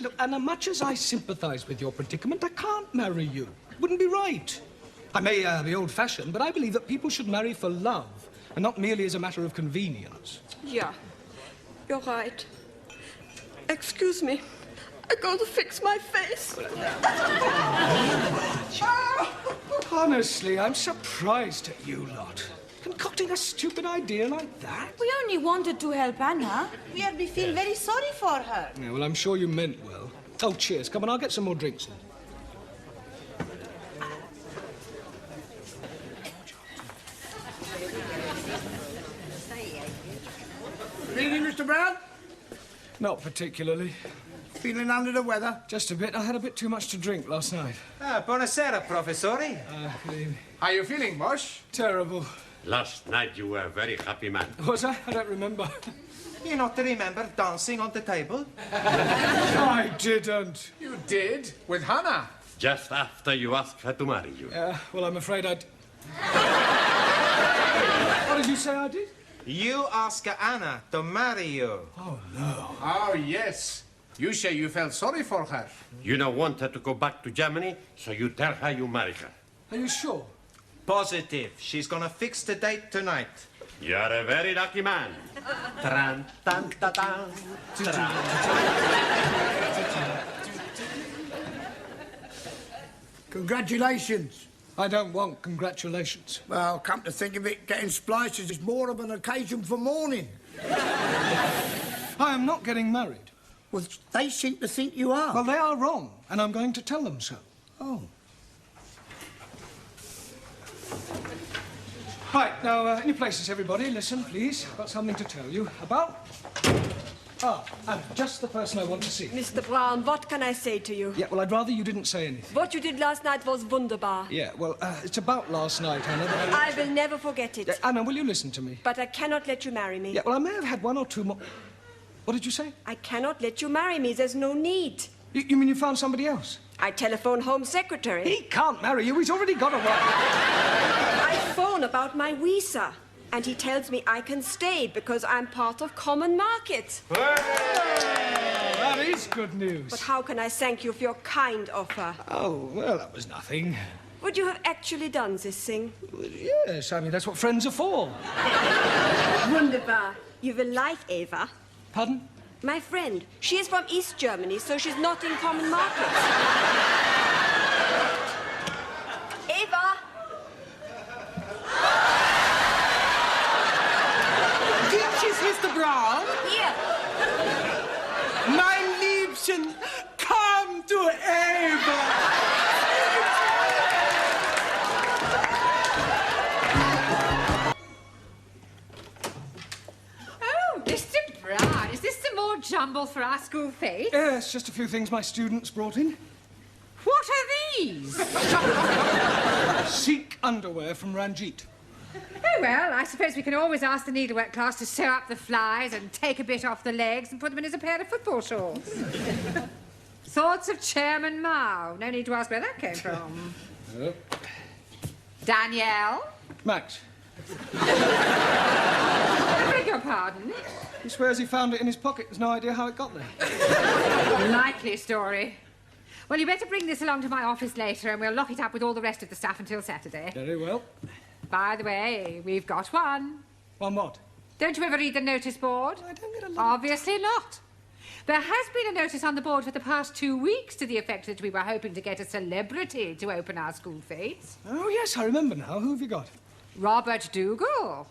Look, Anna, much as I sympathise with your predicament, I can't marry you. It wouldn't be right. I may be old-fashioned, but I believe that people should marry for love and not merely as a matter of convenience. Yeah, you're right. Excuse me. I got to fix my face. Honestly, I'm surprised at you lot. Concocting a stupid idea like that? We only wanted to help Anna. We feel very sorry for her. Yeah, well, I'm sure you meant well. Oh, cheers. Come on, I'll get some more drinks. Feeling, Mr. Brown? Not particularly. Feeling under the weather? Just a bit. I had a bit too much to drink last night. Buonasera, professore. How are you feeling, Bosch? Terrible. Last night you were a very happy man. Was I? I don't remember. You not remember dancing on the table? I didn't. You did? With Hannah? Just after you asked her to marry you. Well, I'm afraid I'd... What did you say I did? You ask Anna to marry you. Oh, no. Oh, yes. You say you felt sorry for her. You don't want her to go back to Germany, so you tell her you marry her. Are you sure? Positive. She's gonna fix the date tonight. You're a very lucky man. Tran, tan, ta, tan, Congratulations. I don't want congratulations. Well, come to think of it, getting splices is more of an occasion for mourning. I am not getting married. Well, they seem to think you are. Well, they are wrong, and I'm going to tell them so. Oh. Right, now, in your places, everybody, listen, please. I've got something to tell you about... Anna, just the person I want to see. Mr. Brown, what can I say to you? Yeah, well, I'd rather you didn't say anything. What you did last night was wunderbar. Yeah, well, it's about last night, Anna. I will never forget it. Anna, will you listen to me? But I cannot let you marry me. Yeah, well, I may have had one or two more... What did you say? I cannot let you marry me. There's no need. You mean you found somebody else? I telephone Home Secretary. He can't marry you. He's already got a wife. I phone about my visa. And he tells me I can stay because I'm part of common market. That is good news. But how can I thank you for your kind offer? Oh, well, that was nothing. Would you have actually done this thing? Yes, I mean, that's what friends are for. Wunderbar. You will like Eva. Pardon? My friend. She is from East Germany, so she's not in common market. Eva! Ditches, Mr. Brown? Here. Mein Liebchen, come to Eva! Mr. Brown, is this some more jumble for our school fete? Yes, just a few things my students brought in. What are these? Sikh underwear from Ranjit. Oh, well, I suppose we can always ask the needlework class to sew up the flies and take a bit off the legs and put them in as a pair of football shorts. Thoughts of Chairman Mao. No need to ask where that came from. Danielle? Max. I beg your pardon? He swears he found it in his pocket. There's no idea how it got there. Likely story. Well, you better bring this along to my office later and we'll lock it up with all the rest of the stuff until Saturday. Very well. By the way, we've got one. One what? Don't you ever read the notice board? I don't get a lot. Obviously not. There has been a notice on the board for the past 2 weeks to the effect that we were hoping to get a celebrity to open our school fetes. Oh, yes, I remember now. Who have you got? Robert Dougal. Oh.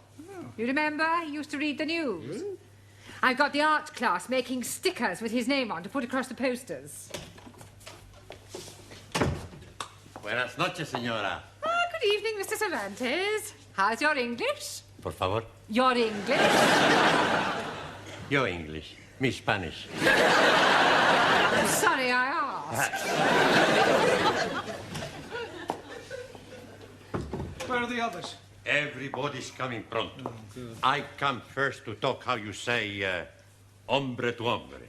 You remember? He used to read the news. I've got the art class making stickers with his name on to put across the posters. Buenas noches, señora. Good evening, Mr. Cervantes. How's your English? Por favor. Your English? Your English. Me Spanish. I'm sorry I asked. Where are the others? Everybody's coming pronto. I come first to talk how you say hombre to hombre.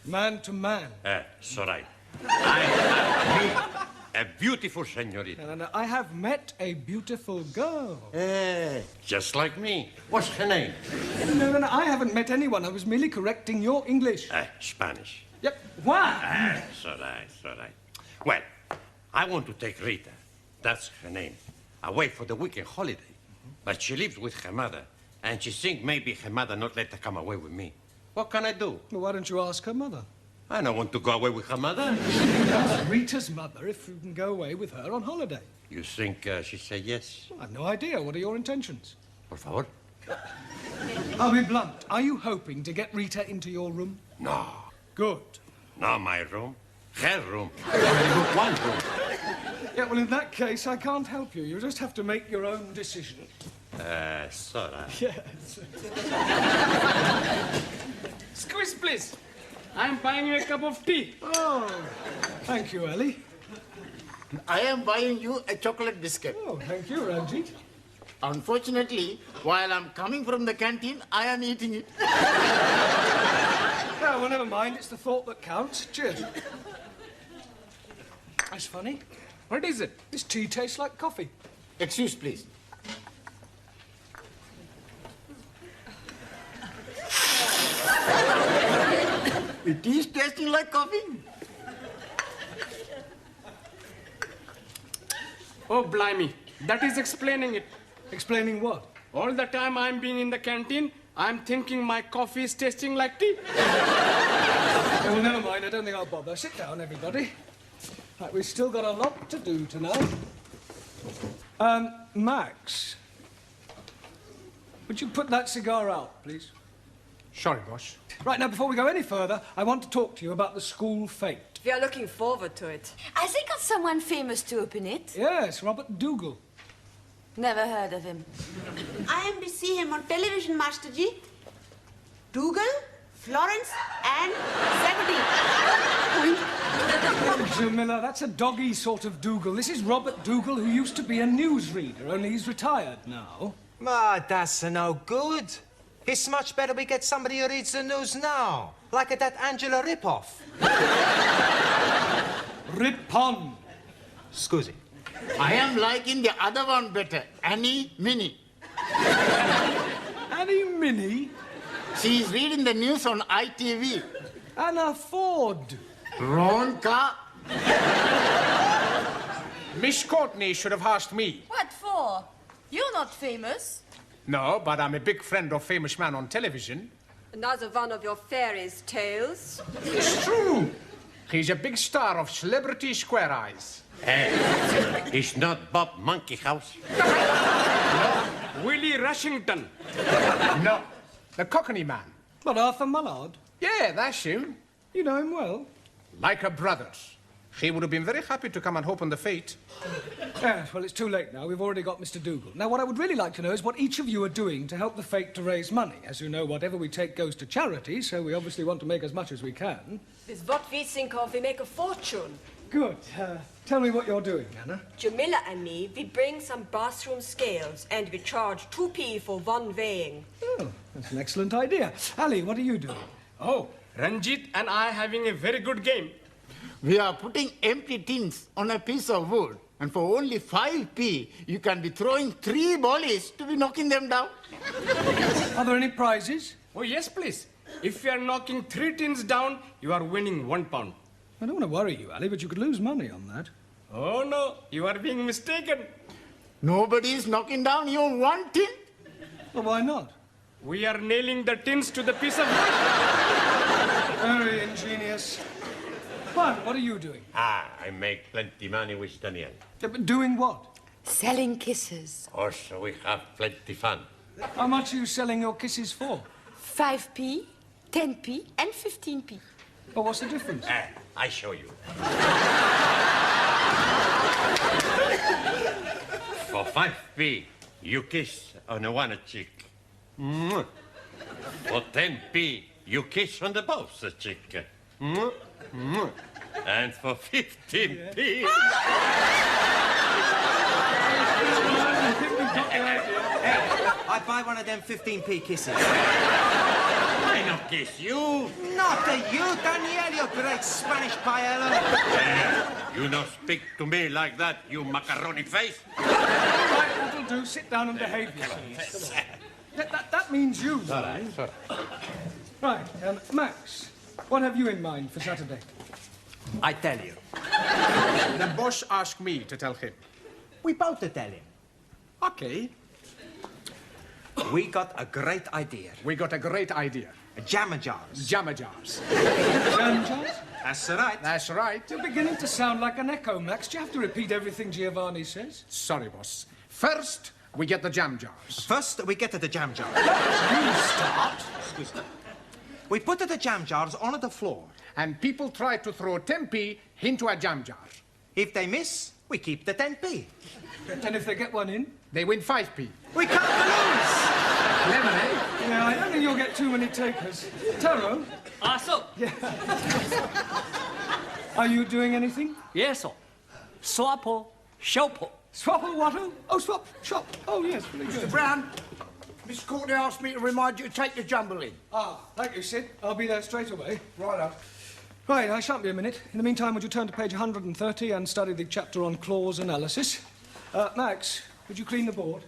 Man to man. It's all right. I have met a beautiful señorita. No. I have met a beautiful girl. Just like me. What's her name? No. I haven't met anyone. I was merely correcting your English. Spanish. Yep. Why? It's all right. Well, I want to take Rita. That's her name. away for the weekend holiday. But she lives with her mother, and she thinks maybe her mother not let her come away with me. What can I do? Well, why don't you ask her mother? I don't want to go away with her mother. Ask Rita's mother if you can go away with her on holiday. You think she said yes? Well, I've no idea. What are your intentions? Por favor. I'll be blunt. Are you hoping to get Rita into your room? No. Good. Not my room. Her room. Only one room. Yeah, well, in that case, I can't help you. You just have to make your own decision. Sora. Yes. Squeeze, please. I'm buying you a cup of tea. Oh, thank you, Ellie. I am buying you a chocolate biscuit. Oh, thank you, Ranjit. Unfortunately, while I'm coming from the canteen, I am eating it. Oh, well, never mind. It's the thought that counts. Cheers. That's funny. What is it? This tea tastes like coffee. Excuse, please. It is tasting like coffee. Oh, blimey. That is explaining it. Explaining what? All the time I'm being in the canteen, I'm thinking my coffee is tasting like tea. Oh, well, never mind. I don't think I'll bother. Sit down, everybody. Right, we've still got a lot to do tonight. Max, would you put that cigar out, please? Sorry, boss. Right, now, before we go any further, I want to talk to you about the school fete. We are looking forward to it. Has he got someone famous to open it? Yes, Robert Dougal. Never heard of him. I am to see him on television, Master Ji. Dougal, Florence, and 17. Oh, Jamila, that's a doggy sort of Dougal. This is Robert Dougal, who used to be a newsreader, only he's retired now. Ma, that's no good. It's much better we get somebody who reads the news now, like that Angela Ripoff. Rip-on. Scusi. I am liking the other one better, Annie Minnie. Annie Minnie? She is reading the news on ITV. Anna Ford. Wrong car. Miss Courtney should have asked me. What for? You're not famous. No, but I'm a big friend of famous man on television. Another one of your fairies' tales. It's true. He's a big star of Celebrity Square Eyes. It's not Bob Monkey House. Willie Rushington. No, the Cockney man. What, Arthur Mullard? Yeah, that's him. You know him well. Like a brothers. He would have been very happy to come and open the fete. Yes, well, it's too late now. We've already got Mr. Dougal. Now, what I would really like to know is what each of you are doing to help the fete to raise money. As you know, whatever we take goes to charity, so we obviously want to make as much as we can. With what we think of, we make a fortune. Good. Tell me what you're doing, Anna. Jamila and me, we bring some bathroom scales and we charge 2p for one weighing. Oh, that's an excellent idea. Ali, what are you doing? Oh, Ranjit and I having a very good game. We are putting empty tins on a piece of wood, and for only 5p, you can be throwing 3 volleys to be knocking them down. Are there any prizes? Oh, yes, please. If you are knocking 3 tins down, you are winning £1. I don't want to worry you, Ali, but you could lose money on that. Oh, no, you are being mistaken. Nobody is knocking down even 1 tin. Well, why not? We are nailing the tins to the piece of wood. Very ingenious. Juan, what are you doing? I make plenty money with Danielle. But doing what? Selling kisses. Also, we have plenty fun. How much are you selling your kisses for? 5p, 10p, and 15p. Well, what's the difference? I show you. For 5p, you kiss on one cheek. For 10p, you kiss on the both cheek. And for 15p... I'd buy one of them 15p kisses. I not kiss you. Not to you, Danielle, you great Spanish paella. You not speak to me like that, you macaroni face. Right, that'll do. Sit down and behave yourselves. That means you, darling. Right, Max, what have you in mind for Saturday? I tell you. The boss asked me to tell him. We both to tell him. Okay. We got a great idea. We got a great idea. Jammer jars. Jammer jars. Jam jars? That's right. That's right. You're beginning to sound like an echo, Max. Do you have to repeat everything Giovanni says? Sorry, boss. First, we get the jam jars. First, we get the jam jars. You start. Excuse me. We put the jam jars on the floor. And people try to throw 10p into a jam jar. If they miss, we keep the 10p. And if they get one in? They win 5p. We can't lose! Clever, eh? Yeah, I don't think you'll get too many takers. Taro? So. Yeah. Are you doing anything? Yes, sir. Swappo, shoppo. Swappo what? Oh, swap, shop. Oh, yes, very good. Mr. Brown, Miss Courtney asked me to remind you to take the jumble in. Ah, thank you, Sid. I'll be there straight away. Right up. Right, I shan't be a minute. In the meantime, would you turn to page 130 and study the chapter on clause analysis? Max, would you clean the board?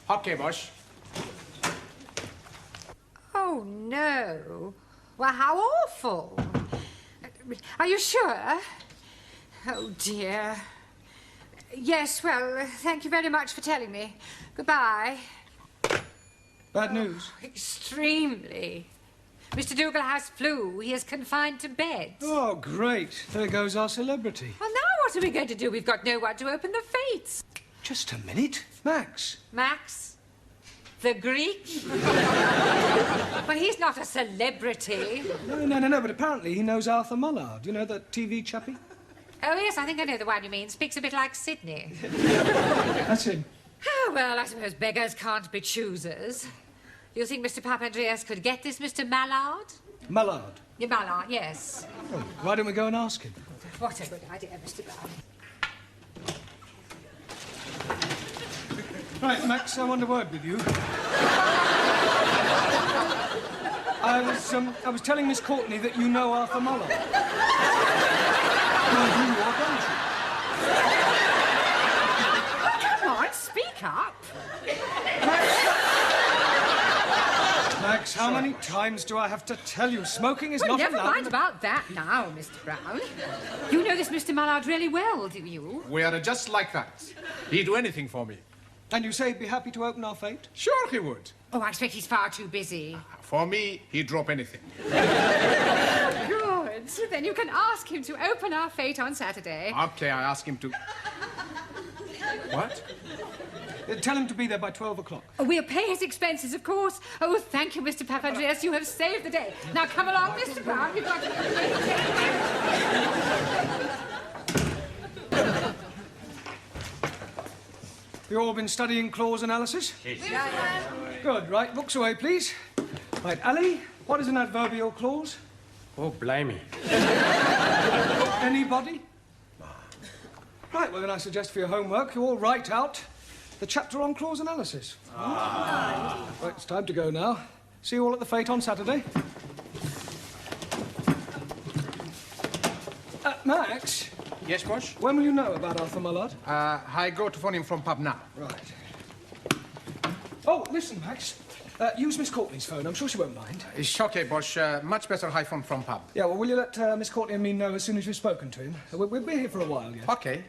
Okay, boss. Oh, no. Well, how awful. Are you sure? Oh, dear. Yes, well, thank you very much for telling me. Goodbye. Bad news? Extremely. Mr. Dougal has flu. He is confined to bed. Oh, great. There goes our celebrity. Well, now what are we going to do? We've got no one to open the fates. Just a minute. Max. Max? The Greek? Well, he's not a celebrity. No, but apparently he knows Arthur Mullard. You know, that TV chappie? Oh, yes, I think I know the one you mean. Speaks a bit like Sydney. That's him. Oh, well, I suppose beggars can't be choosers. Do you think Mr. Papandreas could get this Mr. Mallard? Mallard? Yeah, Mallard, yes. Oh, why don't we go and ask him? What a good idea, Mr. Brown. Right, Max, I want a word with you. I was telling Miss Courtney that you know Arthur Mullard. Come on, speak up. Max, how many times do I have to tell you? Smoking is not allowed. Never mind about that now, Mr. Brown. You know this Mr. Mallard really well, do you? We are just like that. He'd do anything for me. And you say he'd be happy to open our fate? Sure he would. Oh, I expect he's far too busy. For me, he'd drop anything. Good. Then you can ask him to open our fate on Saturday. Okay, I ask him to... What? Tell him to be there by 12 o'clock. Oh, we'll pay his expenses, of course. Oh, thank you, Mr. Papandreas. You have saved the day. Now, come along, Mr. Brown. You've got to... You all been studying clause analysis? Yes. Good, right. Books away, please. Right, Ali, what is an adverbial clause? Oh, blimey. Anybody? Right, well, then I suggest for your homework you all write out the chapter on clause analysis. Right, it's time to go now. See you all at the fete on Saturday. Max? Yes, boss? When will you know about Arthur Mullard? I go to phone him from pub now. Right. Oh, listen, Max. Use Miss Courtney's phone. I'm sure she won't mind. It's okay, boss. Much better high phone from pub. Yeah, well, will you let Miss Courtney and me know as soon as you've spoken to him? We'll be here for a while, yes. Okay.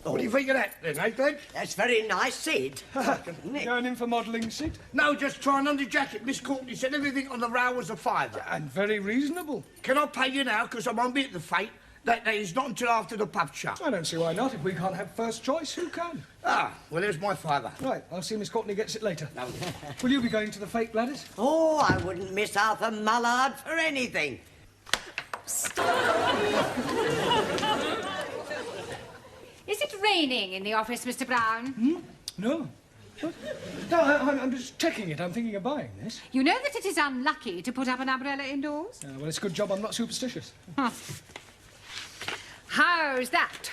What do you think of that, then, eh, Dad? That's very nice, Sid. Going in for modelling, Sid? No, just trying on the jacket. Miss Courtney said everything on the row was a fiver. And very reasonable. Can I pay you now, because I won't be at the fete? That is not until after the pub shut. I don't see why not. If we can't have first choice, who can? Ah, well, there's my fiver. Right, I'll see Miss Courtney gets it later. No. Will you be going to the fete, Gladys? Oh, I wouldn't miss Arthur Mullard for anything. Is it raining in the office, Mr. Brown? No. What? No, I'm just checking it. I'm thinking of buying this. You know that it is unlucky to put up an umbrella indoors? Well, it's a good job I'm not superstitious. Huh. How's that?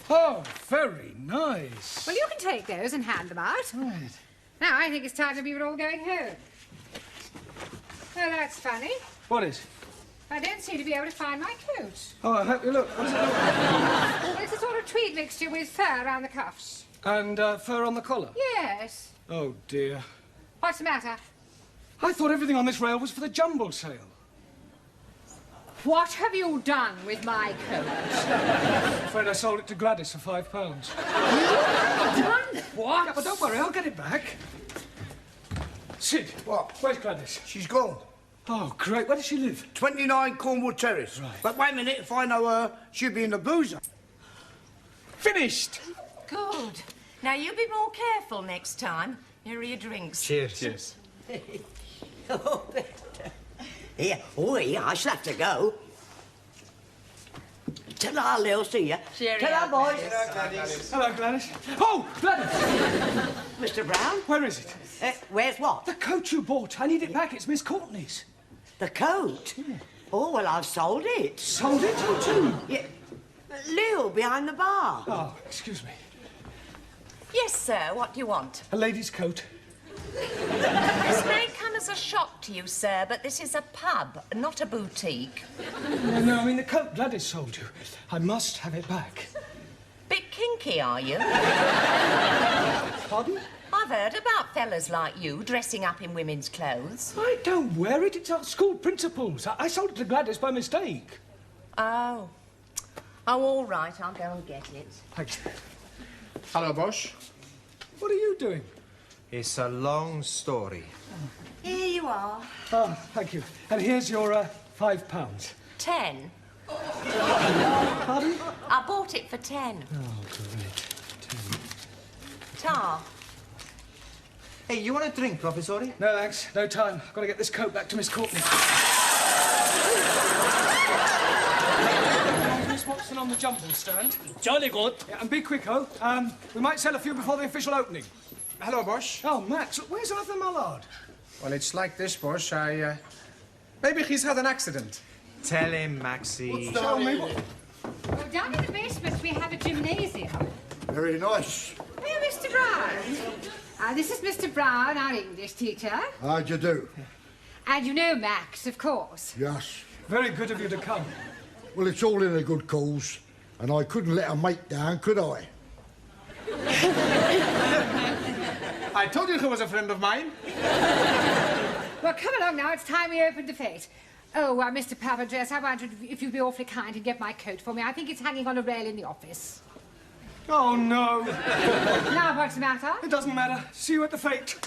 Oh, very nice. Well, you can take those and hand them out. Right. Now, I think it's time that we were all going home. Oh, that's funny. What is? I don't seem to be able to find my coat. Oh, I hope you look. What does it look like? Well, it's a sort of tweed mixture with fur around the cuffs. And fur on the collar? Yes. Oh, dear. What's the matter? I thought everything on this rail was for the jumble sale. What have you done with my coat? I'm afraid I sold it to Gladys for £5. Done What? Yeah, but don't worry, I'll get it back. Sid. What? Where's Gladys? She's gone. Oh, great. Where does she live? 29 Cornwall Terrace. Right. But wait a minute, if I know her, she'll be in the boozer. Finished! Good. Now, you be more careful next time. Here are your drinks. Cheers. Cheers. Here. Oh, yeah, I shall have to go. Ta-ra, Lil, see ya. Ta-ra, boys. Hello, Gladys. Oh, Gladys! Mr. Brown? Where is it? Where's what? The coat you bought. I need it back. It's Miss Courtney's. The coat? Yeah. Oh, well, I've sold it. Sold it? Who to? Yeah. Lil, behind the bar. Oh, excuse me. Yes, sir. What do you want? A lady's coat. This may come as a shock to you, sir, but this is a pub, not a boutique. No, I mean the coat Gladys sold you. I must have it back. Bit kinky, are you? Pardon? I've heard about fellas like you dressing up in women's clothes. I don't wear it. It's our school principal's. I sold it to Gladys by mistake. Oh. Oh, all right. I'll go and get it. Thanks. Hello, Bosch. What are you doing? It's a long story. Here you are. Oh, thank you. And here's your £5. 10. Pardon? I bought it for 10. Oh, great. 10. Tar. Hey, you want a drink, Professor? No, thanks. No time. I've got to get this coat back to Miss Courtney. Miss Watson on the jumble stand. Jolly good. Yeah, and be quick, oh. We might sell a few before the official opening. Hello, Bosch. Oh, Max, where's Arthur Mallard? Well, it's like this, Bosch. Maybe he's had an accident. Tell him, Maxie. Tell me what... Oh, down in the basement we have a gymnasium. Very nice. Hey, Mr. Brown. This is Mr. Brown, our English teacher. How'd you do? And you know Max, of course. Yes. Very good of you to come. Well, it's all in a good cause, and I couldn't let a mate down, could I? I told you he was a friend of mine. Well, come along now. It's time we opened the fete. Oh, Mr. Papandreou, I wondered if you'd be awfully kind and get my coat for me. I think it's hanging on a rail in the office. Oh, no. Now, what's the matter? It doesn't matter. See you at the fete.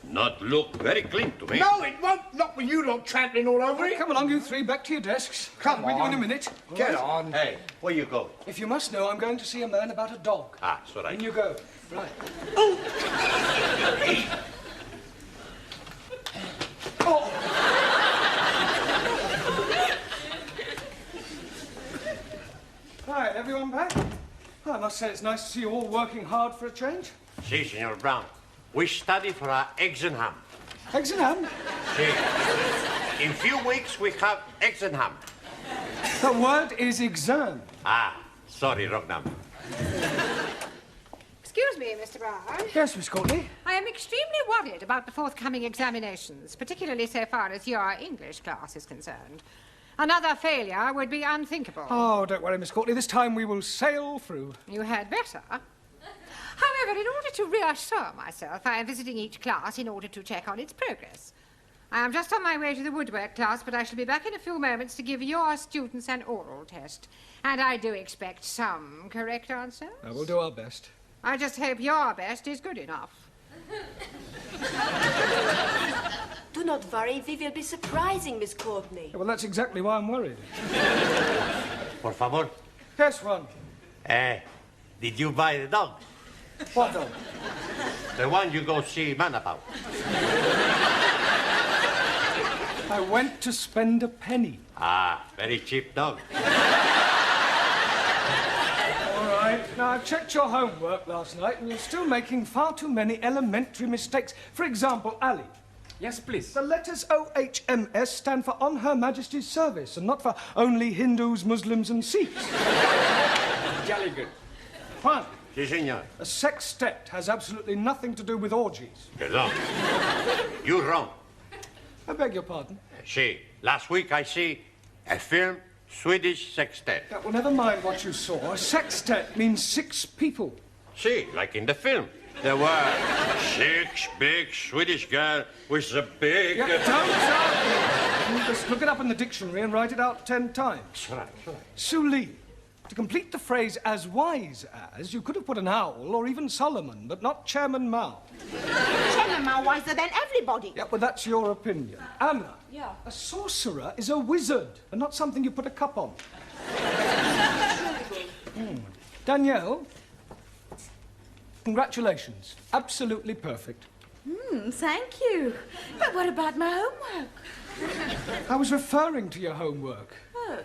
Not look very clean to me. No, it won't. Not with you lot trampling all over it. Come along, you three. Back to your desks. Come With you in on. a minute. Get on. Hey, where you go? If you must know, I'm going to see a man about a dog. Ah, it's all right. In you go. Right. Oh! Right, everyone back? I must say it's nice to see you all working hard for a change. Si, Senor Brown. We study for our exam. Eggs and ham? Si. In few weeks, we have exam. The word is exam. Ah, sorry, wrong number. Excuse me, Mr. Brown. Yes, Miss Courtney? I am extremely worried about the forthcoming examinations, particularly so far as your English class is concerned. Another failure would be unthinkable. Oh, don't worry, Miss Courtney. This time we will sail through. You had better. However, in order to reassure myself, I am visiting each class in order to check on its progress. I am just on my way to the woodwork class, but I shall be back in a few moments to give your students an oral test. And I do expect some correct answers. We'll do our best. I just hope your best is good enough. Do not worry, we will be surprising Miss Courtney. Yeah, well, that's exactly why I'm worried. Por favor. Yes, Juan. Did you buy the dog? What dog? The one you go see man about. I went to spend a penny. Ah, very cheap dog. All right. Now, I've checked your homework last night, and you're still making far too many elementary mistakes. For example, Ali. Yes, please. The letters OHMS stand for On Her Majesty's Service, and not for only Hindus, Muslims, and Sikhs. Jolly good. Juan. Si, senor. A sextet has absolutely nothing to do with orgies. Perdón. You're wrong. I beg your pardon. Si. Last week I see a film, Swedish sextet. Yeah, well, never mind what you saw. A sextet means 6 people. Si, like in the film. There were 6 big Swedish girls with a big... Yeah, don't just look it up in the dictionary and write it out 10 times. Right. Suli. To complete the phrase as wise as, you could have put an owl or even Solomon, but not Chairman Mao. Chairman Mao wiser than everybody. Yeah, well, that's your opinion. Anna. Yeah. A sorcerer is a wizard and not something you put a cup on. Danielle. Congratulations. Absolutely perfect. Thank you. But what about my homework? I was referring to your homework. Oh.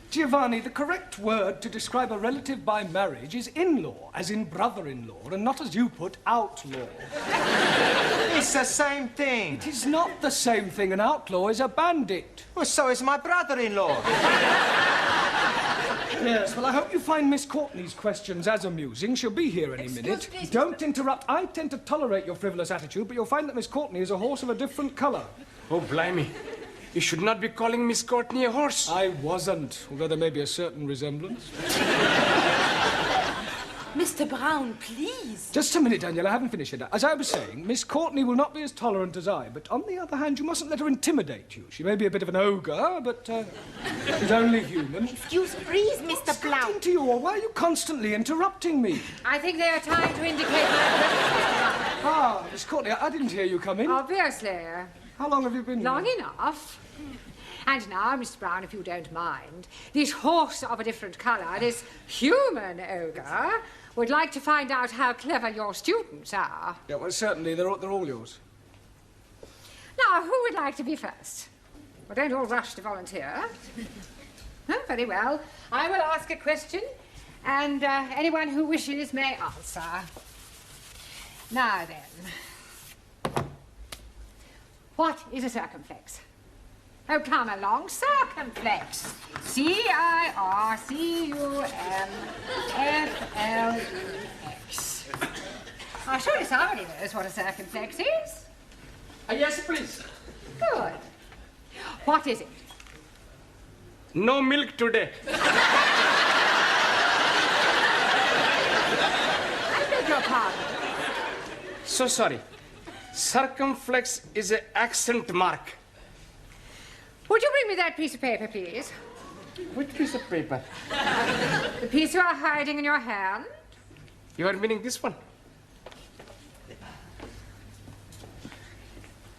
Giovanni, the correct word to describe a relative by marriage is in-law, as in brother-in-law, and not as you put, outlaw. It's the same thing. It is not the same thing. An outlaw is a bandit. Well, so is my brother-in-law. Yes, well, I hope you find Miss Courtney's questions as amusing. She'll be here any minute. Please, Don't interrupt. I tend to tolerate your frivolous attitude, but you'll find that Miss Courtney is a horse of a different colour. Oh, blimey. You should not be calling Miss Courtney a horse. I wasn't, although there may be a certain resemblance. Mr. Brown, please. Just a minute, Danielle, I haven't finished yet. As I was saying, Miss Courtney will not be as tolerant as I, but on the other hand, you mustn't let her intimidate you. She may be a bit of an ogre, but she's only human. Excuse please, Mr. Brown. Into you, or why are you constantly interrupting me? I think they are trying to indicate my... Ah, Miss Courtney, I didn't hear you come in. Obviously. How long have you been Long here? enough. And now, Mr. Brown, if you don't mind, this horse of a different colour, this human ogre, would like to find out how clever your students are. Yeah, well, certainly, they're all yours. Now, who would like to be first? Well, don't all rush to volunteer. Oh, very well. I will ask a question, and anyone who wishes may answer. Now then, what is a circumflex? Oh, come along, circumflex. C-I-R-C-U-M-F-L-E-X. Oh, surely somebody knows what a circumflex is. Yes, please. Good. What is it? No milk today. I beg your pardon. So sorry. Circumflex is an accent mark. Would you bring me that piece of paper, please? Which piece of paper? The piece you are hiding in your hand? You are meaning this one?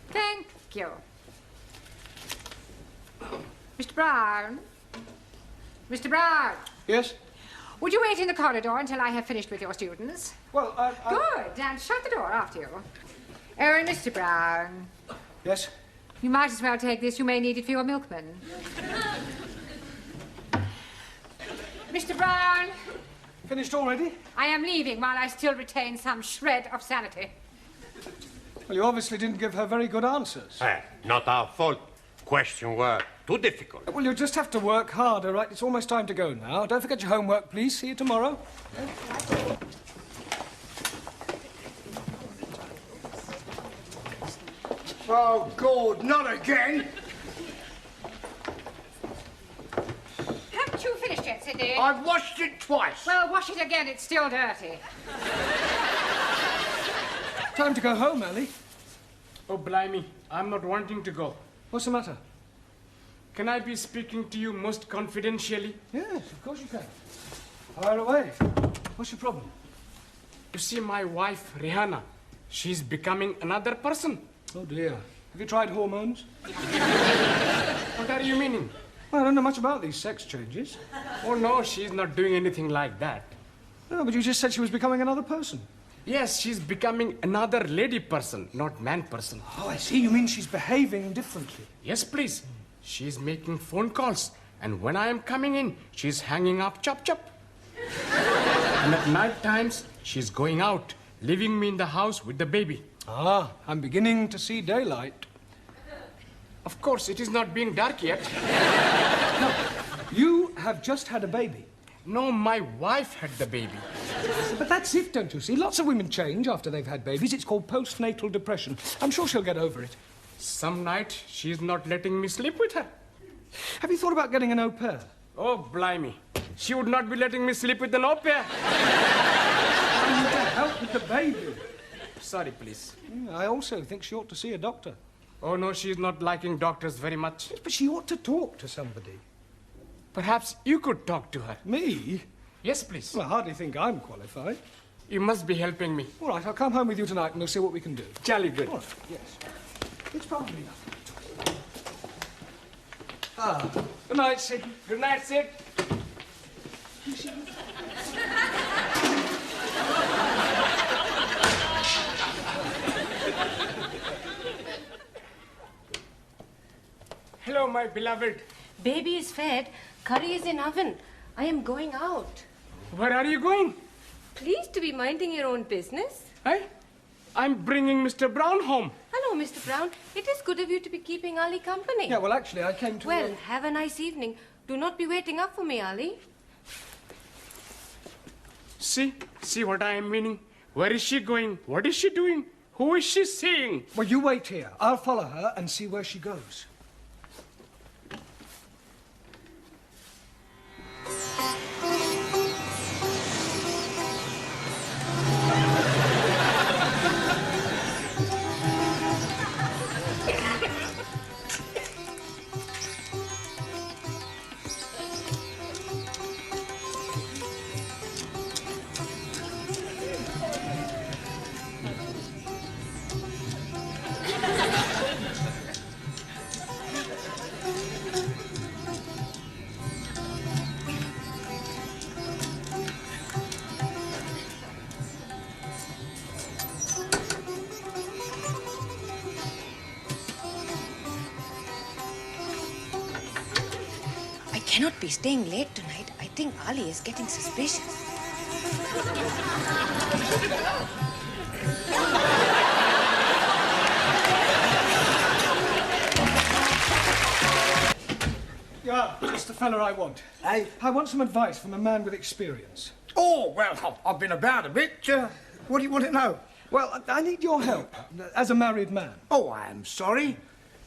Thank you. Mr. Brown? Mr. Brown? Yes? Would you wait in the corridor until I have finished with your students? Well, Good, and shut the door after you. Oh, and Mr. Brown. Yes? You might as well take this. You may need it for your milkman. Mr. Brown. Finished already? I am leaving while I still retain some shred of sanity. Well, you obviously didn't give her very good answers. Not our fault. Questions were too difficult. Well, you'll just have to work harder, right? It's almost time to go now. Don't forget your homework, please. See you tomorrow. Oh, God, not again. Haven't you finished yet, Sidney? I've washed it twice. Well, wash it again. It's still dirty. Time to go home, Ellie. Oh, blimey. I'm not wanting to go. What's the matter? Can I be speaking to you most confidentially? Yes, of course you can. Fire away. What's your problem? You see, my wife, Rihanna, she's becoming another person. Oh, dear. Have you tried hormones? What are you meaning? Well, I don't know much about these sex changes. Oh, no, she's not doing anything like that. No, but you just said she was becoming another person. Yes, she's becoming another lady person, not man person. Oh, I see. You mean she's behaving differently? Yes, please. She's making phone calls, and when I am coming in, she's hanging up chop chop. And at night times, she's going out, leaving me in the house with the baby. Ah, I'm beginning to see daylight. Of course, it is not being dark yet. No, you have just had a baby. No, my wife had the baby. But that's it, don't you see? Lots of women change after they've had babies. It's called postnatal depression. I'm sure she'll get over it. Some night, she's not letting me sleep with her. Have you thought about getting an au pair? Oh, blimey. She would not be letting me sleep with an au pair. I need to help with the baby. sorry, please. I also think she ought to see a doctor. Oh, no, she's not liking doctors very much. But she ought to talk to somebody. Perhaps you could talk to her. Me? Yes, please. Well, I hardly think I'm qualified. You must be helping me. All right, I'll come home with you tonight and we'll see what we can do. Jolly good. All right, yes. It's probably nothing. Ah, good night, Sid. Good night, Sid. Hello, my beloved. Baby is fed. Curry is in oven. I am going out. Where are you going? Please to be minding your own business. Hey? I'm bringing Mr. Brown home. Hello, Mr. Brown. It is good of you to be keeping Ali company. Yeah, well, actually, I came to... Well, have a nice evening. Do not be waiting up for me, Ali. See what I am meaning? Where is she going? What is she doing? Who is she seeing? Well, you wait here. I'll follow her and see where she goes. I cannot be staying late tonight. I think Ali is getting suspicious. Yeah, that's the fella I want. Hey? I want some advice from a man with experience. Oh, well, I've been about a bit. What do you want to know? Well, I need your help as a married man. Oh, I am sorry.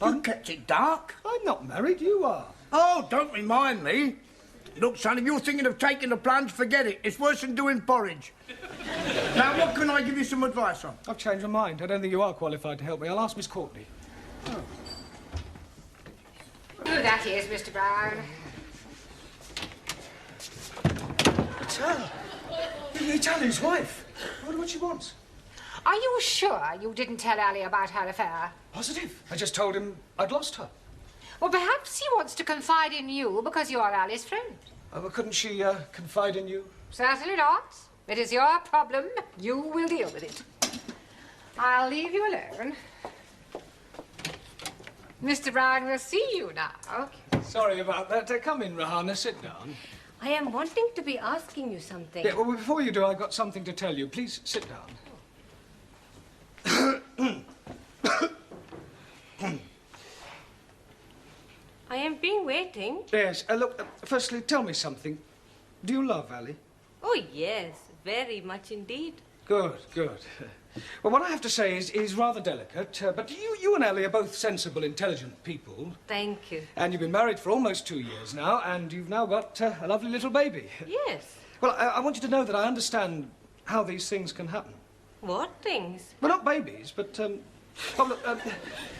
You kept it dark. I'm not married, you are. Oh, don't remind me. Look, son, if you're thinking of taking the plunge, forget it. It's worse than doing porridge. Now, what can I give you some advice on? I've changed my mind. I don't think you are qualified to help me. I'll ask Miss Courtney. Oh, that is, Mr. Brown. It's her. It's Ali's wife. I wonder what she wants. Are you sure you didn't tell Ali about her affair? Positive. I just told him I'd lost her. Well, perhaps he wants to confide in you because you're Ali's friend. Oh, well, couldn't she confide in you? Certainly not. It is your problem. You will deal with it. I'll leave you alone. Mr. Brown will see you now. Sorry about that. Come in, Rahana. Sit down. I am wanting to be asking you something. Yeah, well, before you do, I've got something to tell you. Please sit down. I am been waiting. Yes. Look, firstly, tell me something. Do you love Ali? Oh, yes. Very much indeed. Good, good. Well, what I have to say is rather delicate, but you and Ali are both sensible, intelligent people. Thank you. And you've been married for almost 2 years now, and you've now got a lovely little baby. Yes. Well, I want you to know that I understand how these things can happen. What things? Well, not babies, but, oh, look,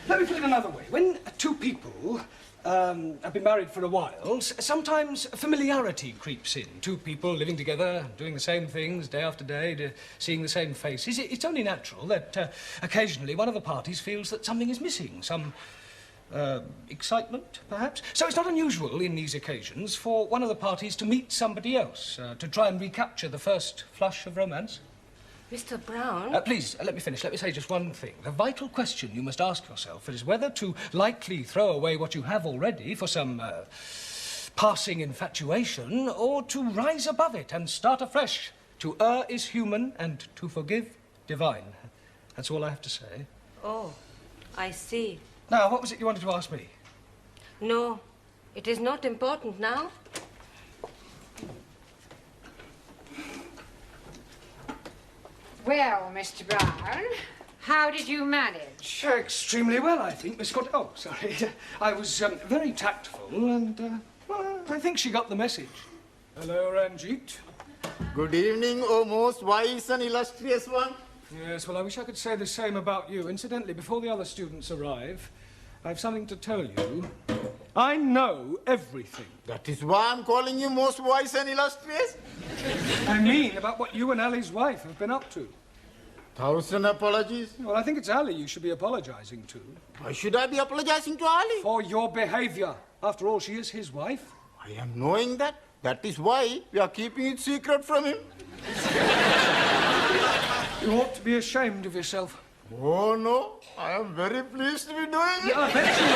let me put it another way. When two people have been married for a while, sometimes familiarity creeps in. Two people living together, doing the same things day after day, seeing the same faces. It's only natural that occasionally one of the parties feels that something is missing, some excitement, perhaps. So it's not unusual in these occasions for one of the parties to meet somebody else, to try and recapture the first flush of romance. Mr. Brown? Please, let me finish. Let me say just one thing. The vital question you must ask yourself is whether to lightly throw away what you have already for some passing infatuation, or to rise above it and start afresh. To err is human, and to forgive, divine. That's all I have to say. Oh, I see. Now, what was it you wanted to ask me? No, it is not important now. Well, Mr. Brown, how did you manage? Extremely well, I think, Miss Scott. Oh, sorry. I was very tactful, and, well, I think she got the message. Hello, Ranjit. Good evening, O most wise and illustrious one. Yes, well, I wish I could say the same about you. Incidentally, before the other students arrive, I have something to tell you. I know everything. That is why I'm calling you most wise and illustrious. I mean about what you and Ali's wife have been up to. 1,000 apologies. Well, I think it's Ali you should be apologizing to. Why should I be apologizing to Ali? For your behavior. After all, she is his wife. I am knowing that. That is why we are keeping it secret from him. You ought to be ashamed of yourself. Oh, no. I am very pleased to be doing it. Yeah, I bet you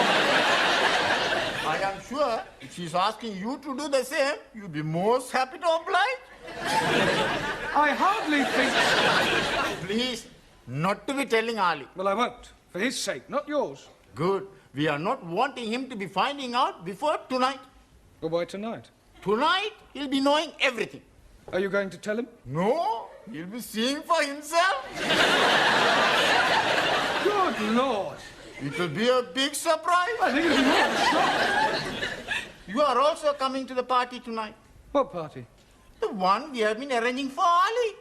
are. I am sure if she's asking you to do the same, you'll be most happy to oblige. I hardly think... Please, not to be telling Ali. Well, I won't. For his sake, not yours. Good. We are not wanting him to be finding out before tonight. Well, why tonight? Tonight, he'll be knowing everything. Are you going to tell him? No, he'll be seeing for himself. Good Lord. It will be a big surprise. I think it'll be more of a shock. You are also coming to the party tonight. What party? The one we have been arranging for Ali.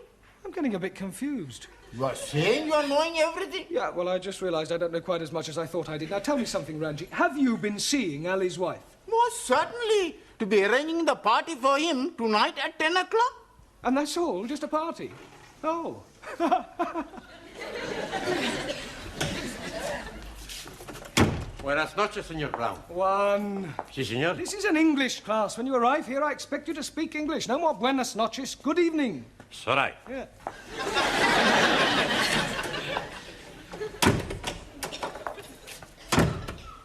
I'm getting a bit confused. You are saying you are knowing everything? Yeah, well, I just realized I don't know quite as much as I thought I did. Now, tell me something, Ranji. Have you been seeing Ali's wife? Most certainly. To be arranging the party for him tonight at 10 o'clock. And that's all? Just a party? Oh. Buenas noches, Señor Brown. Juan. Sí, señor. This is an English class. When you arrive here, I expect you to speak English. No more buenas noches. Good evening. It's all right. Yeah.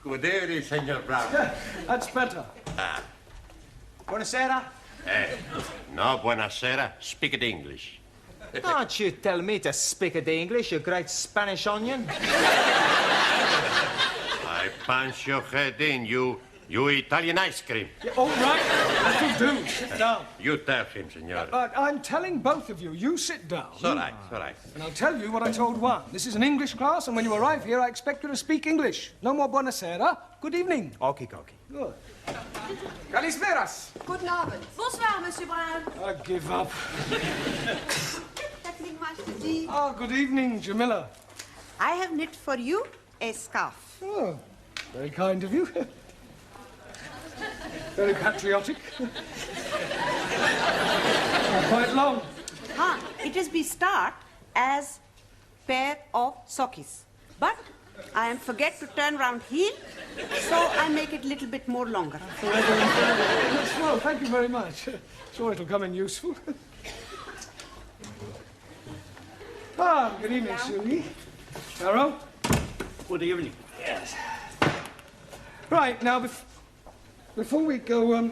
Good evening, Señor Brown. That's better. Ah. Buonasera. No, buenasera. Speak it English. Don't you tell me to speak it English, you great Spanish onion. I punch your head in, you Italian ice cream. Yeah, all right. That'll do. Sit down. You tell him, senor. I'm telling both of you, you sit down. It's all right, it's all right. And I'll tell you what I told Juan. This is an English class, and when you arrive here, I expect you to speak English. No more buonasera. Good evening. Okie dokie. Good. Kalisperas. Guten Abend. Bonsoir, Monsieur Brown. I give up. Nothing much to see. Oh, good evening, Jamila. I have knit for you a scarf. Oh, very kind of you. Very patriotic. Quite long. It is be start as pair of sockies. But I am forget to turn round heel, so I make it a little bit more longer. Yes, well, thank you very much. Sure it'll come in useful. Good evening, Sue. Carol? Good evening. Yes. Right, now, before we go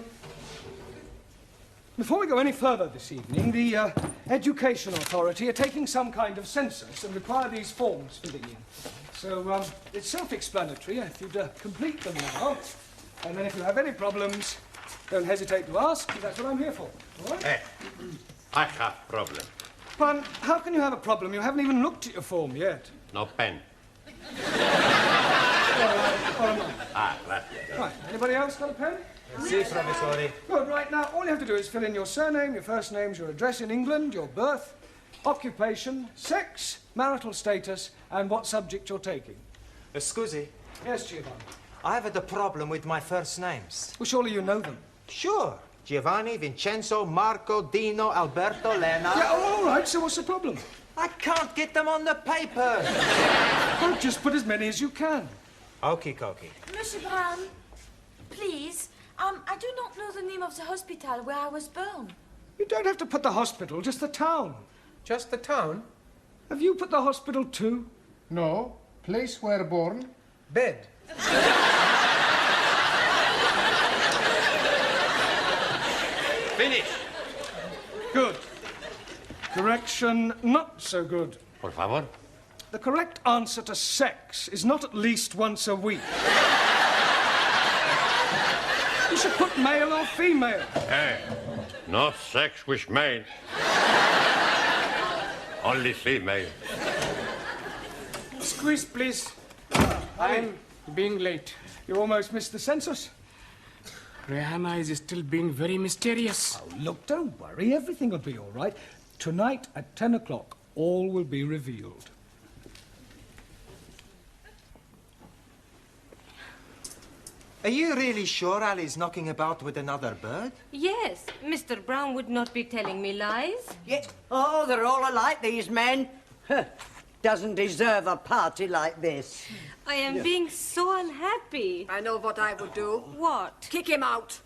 any further this evening, the Education Authority are taking some kind of census and require these forms filling in. So, it's self-explanatory if you'd complete them now. And then if you have any problems, don't hesitate to ask, because that's what I'm here for. All right? Hey, I have problem. Juan, how can you have a problem? You haven't even looked at your form yet. No pen. Right, anybody else got a pen? Si, professore. Good, right, now, all you have to do is fill in your surname, your first names, your address in England, your birth, occupation, sex, marital status, and what subject you're taking. Scusi. Yes, Giovanni. I have a problem with my first names. Well, surely you know them. Sure. Giovanni, Vincenzo, Marco, Dino, Alberto, Lena. Yeah, all right, so what's the problem? I can't get them on the paper. Well, just put as many as you can. Okie dokie. Monsieur Brown, please, I do not know the name of the hospital where I was born. You don't have to put the hospital, just the town. Just the town? Have you put the hospital too? No. Place where born? Bed. Finish. Good. Correction, not so good. Por favor. The correct answer to sex is not at least once a week. You should put male or female. Hey, no sex with male. Only female. Squeeze, please. I'm being late. You almost missed the census. Rihanna is still being very mysterious. Oh, look, don't worry. Everything will be all right. Tonight at 10 o'clock, all will be revealed. Are you really sure Ali's knocking about with another bird? Yes, Mr. Brown would not be telling me lies. Yeah. Oh, they're all alike, these men. Doesn't deserve a party like this. I am being so unhappy. I know what I would do. What? Kick him out.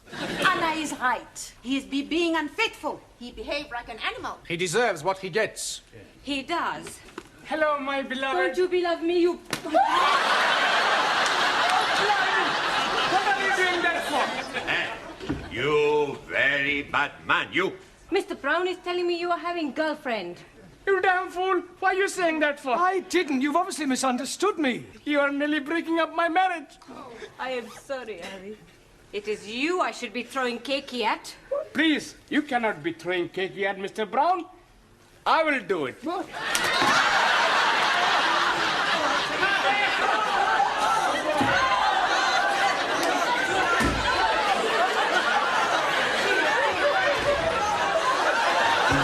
Anna is right. He is being unfaithful. He behaved like an animal. He deserves what he gets. He does. Hello, my beloved. Don't you beloved me, you... What are you doing that for? You very bad man, you. Mr. Brown is telling me you are having girlfriend. You damn fool! Why are you saying that for? I didn't. You've obviously misunderstood me. You are nearly breaking up my marriage. I am sorry, Harry. It is you I should be throwing cakey at. Please, you cannot be throwing cakey at Mr. Brown. I will do it.